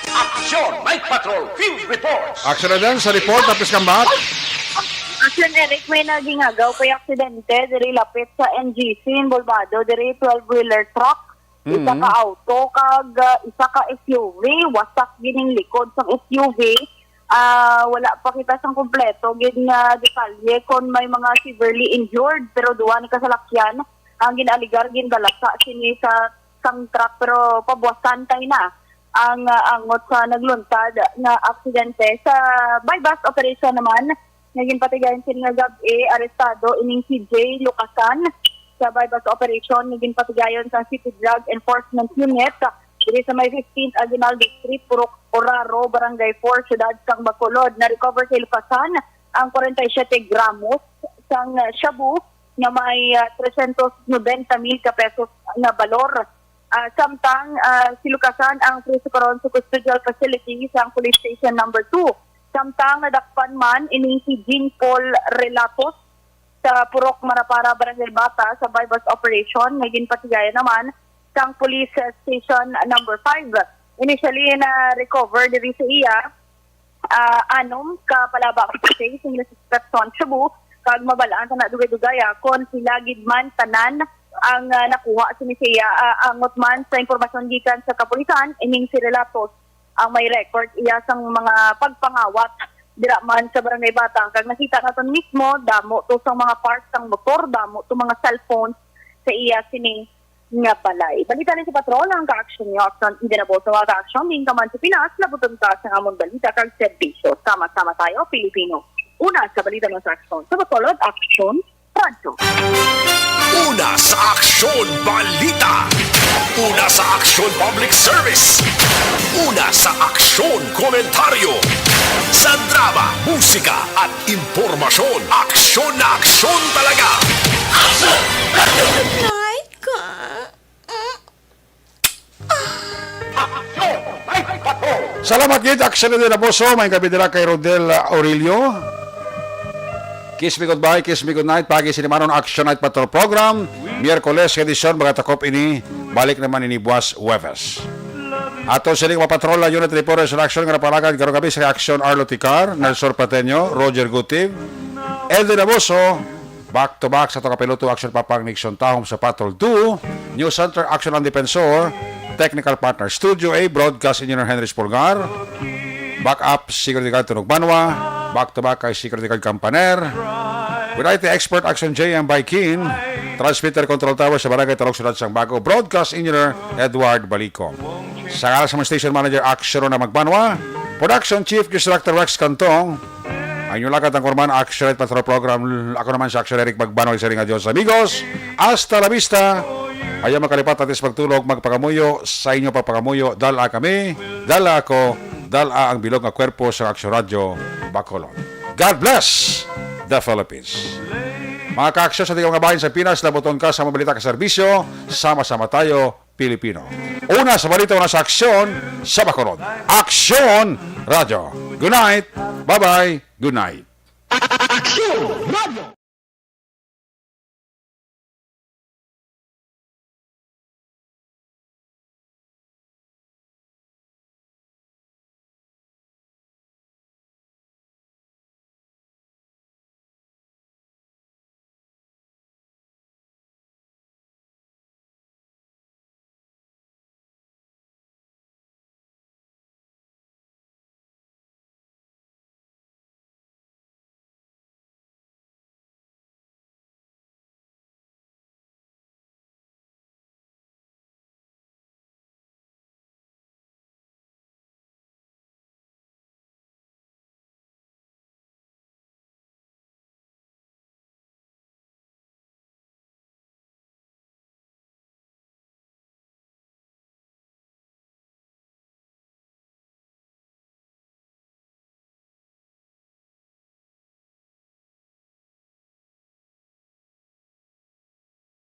Aksyon! Night Patrol! Field Reports! Action na din sa report. Tapos kang bahat. Action Eric, may nagingagaw kay aksidente diri lapit sa NGC in Bolbado, diri 12-wheeler truck, isa ka auto kag isa ka SUV, wasak gining likod sang SUV. Wala pa kita sang kompleto gid nga detalye kon may mga severely injured pero duwa ni kasalakyan ang ginaligar gindalasa sini sa sang truck pero pabuwasan tay na ang angot sa nagluntad nga aksidente sa bypass operation naman. Naging patigayan sila nga gabi, arestado ining si J. Lucasan sa bypass operation. Naging patigayan sa City Drug Enforcement Unit diri sa may 15th Aguinaldo Street, Purok Oraro, Barangay 4, Siyudad sang Bacolod. Na-recover kay Lucasan ang 47 gramos sang shabu na may 390,000 ka pesos na balor. Samtang si Lucasan ang preso karon sa custodial facility sa Police Station number 2. Samtang nadakpan man ining si Jean Paul Relatos sa Purok Marapara, Barangay Bata sa bypass operation. Naging patigaya naman sang Police Station number 5. Initially na recover diri sa iya anom ka palaba ka sa suspect son Cebu kag mabalaan na dugay-dugaya kon sila gid man tanan ang nakuha sa siya angot man sa impormasyon gikan sa kapulisan ining si Relatos ang may record iya sang mga pagpangawat dira man sa Barangay Batang. Kag nakita naton mismo, damo to sa mga parts ng motor, damo to mga cellphones sa iya sining nga balay. Balita ni sa patrol ang ka-action niyo, action indenabo sa mga ka-action, din ka man sa Pinas, labuton ka sa among balita kag serbisyo. Sama-sama tayo, Pilipino. Una sa balita ng sa action. Sa Bacolod, Action Radio. Una sa Aksyon Balita. Una sa Aksyon Public Service. Una sa Aksyon Komentaryo. Sa drama, musika at impormasyon. Aksyon na aksyon talaga. Aksyon! Night ka. Salamat gid action din na boso. May gabi dira kay Rodel Aurelio. Kiss me goodbye, kiss me good night. Pagi sinimanon Action Night Patrol Program. Miyerkules edisyon mga takop ini. Balik naman ini buwas Huwebes. Ato siling mapatrol na unit reporters sa action nga napalagan karong gabi sa Action Arlo Ticar, Nelson Pateño, Roger Gutib, Elden Abuso, back to back sa kapiloto Action Papang Nixon Tahom sa Patrol 2, News Center Action and Defensor, Technical Partner Studio A, Broadcast Engineer Henry Spolgar, Backup Security Guard Tunog Banwa, back to back kay Security Guard Campaner, with IT Expert Action JM Baikin, Transmitter Control Tower sa Barangay Talok Sunod sang Bago, Broadcast Engineer Edward Balico. Sa ngalan sa mga Station Manager Action na Magbanwa, Production Chief Director Rex Cantong, ang inyong lakad ng Korman Action Night Patrol Program. Ako naman si Action Eric Magbanwa. Isa rin adios amigos. Hasta la vista. Ayaw makalipat atis magtulog, magpakamuyo. Sa inyo papakamuyo, dala kami, dala ako, dala ang bilog na kwerpo sa Action Radio Bacolod. God bless the Philippines. Mga ka-aksyon sa tingong bahin sa Pinas, labuton ka sa mobilita ka serbisyo, sama-sama tayo, Pilipino. Una sa balita, una sa aksyon sa Bacolod. Aksyon Radio. Good night. Bye-bye. Good night. Action Radio!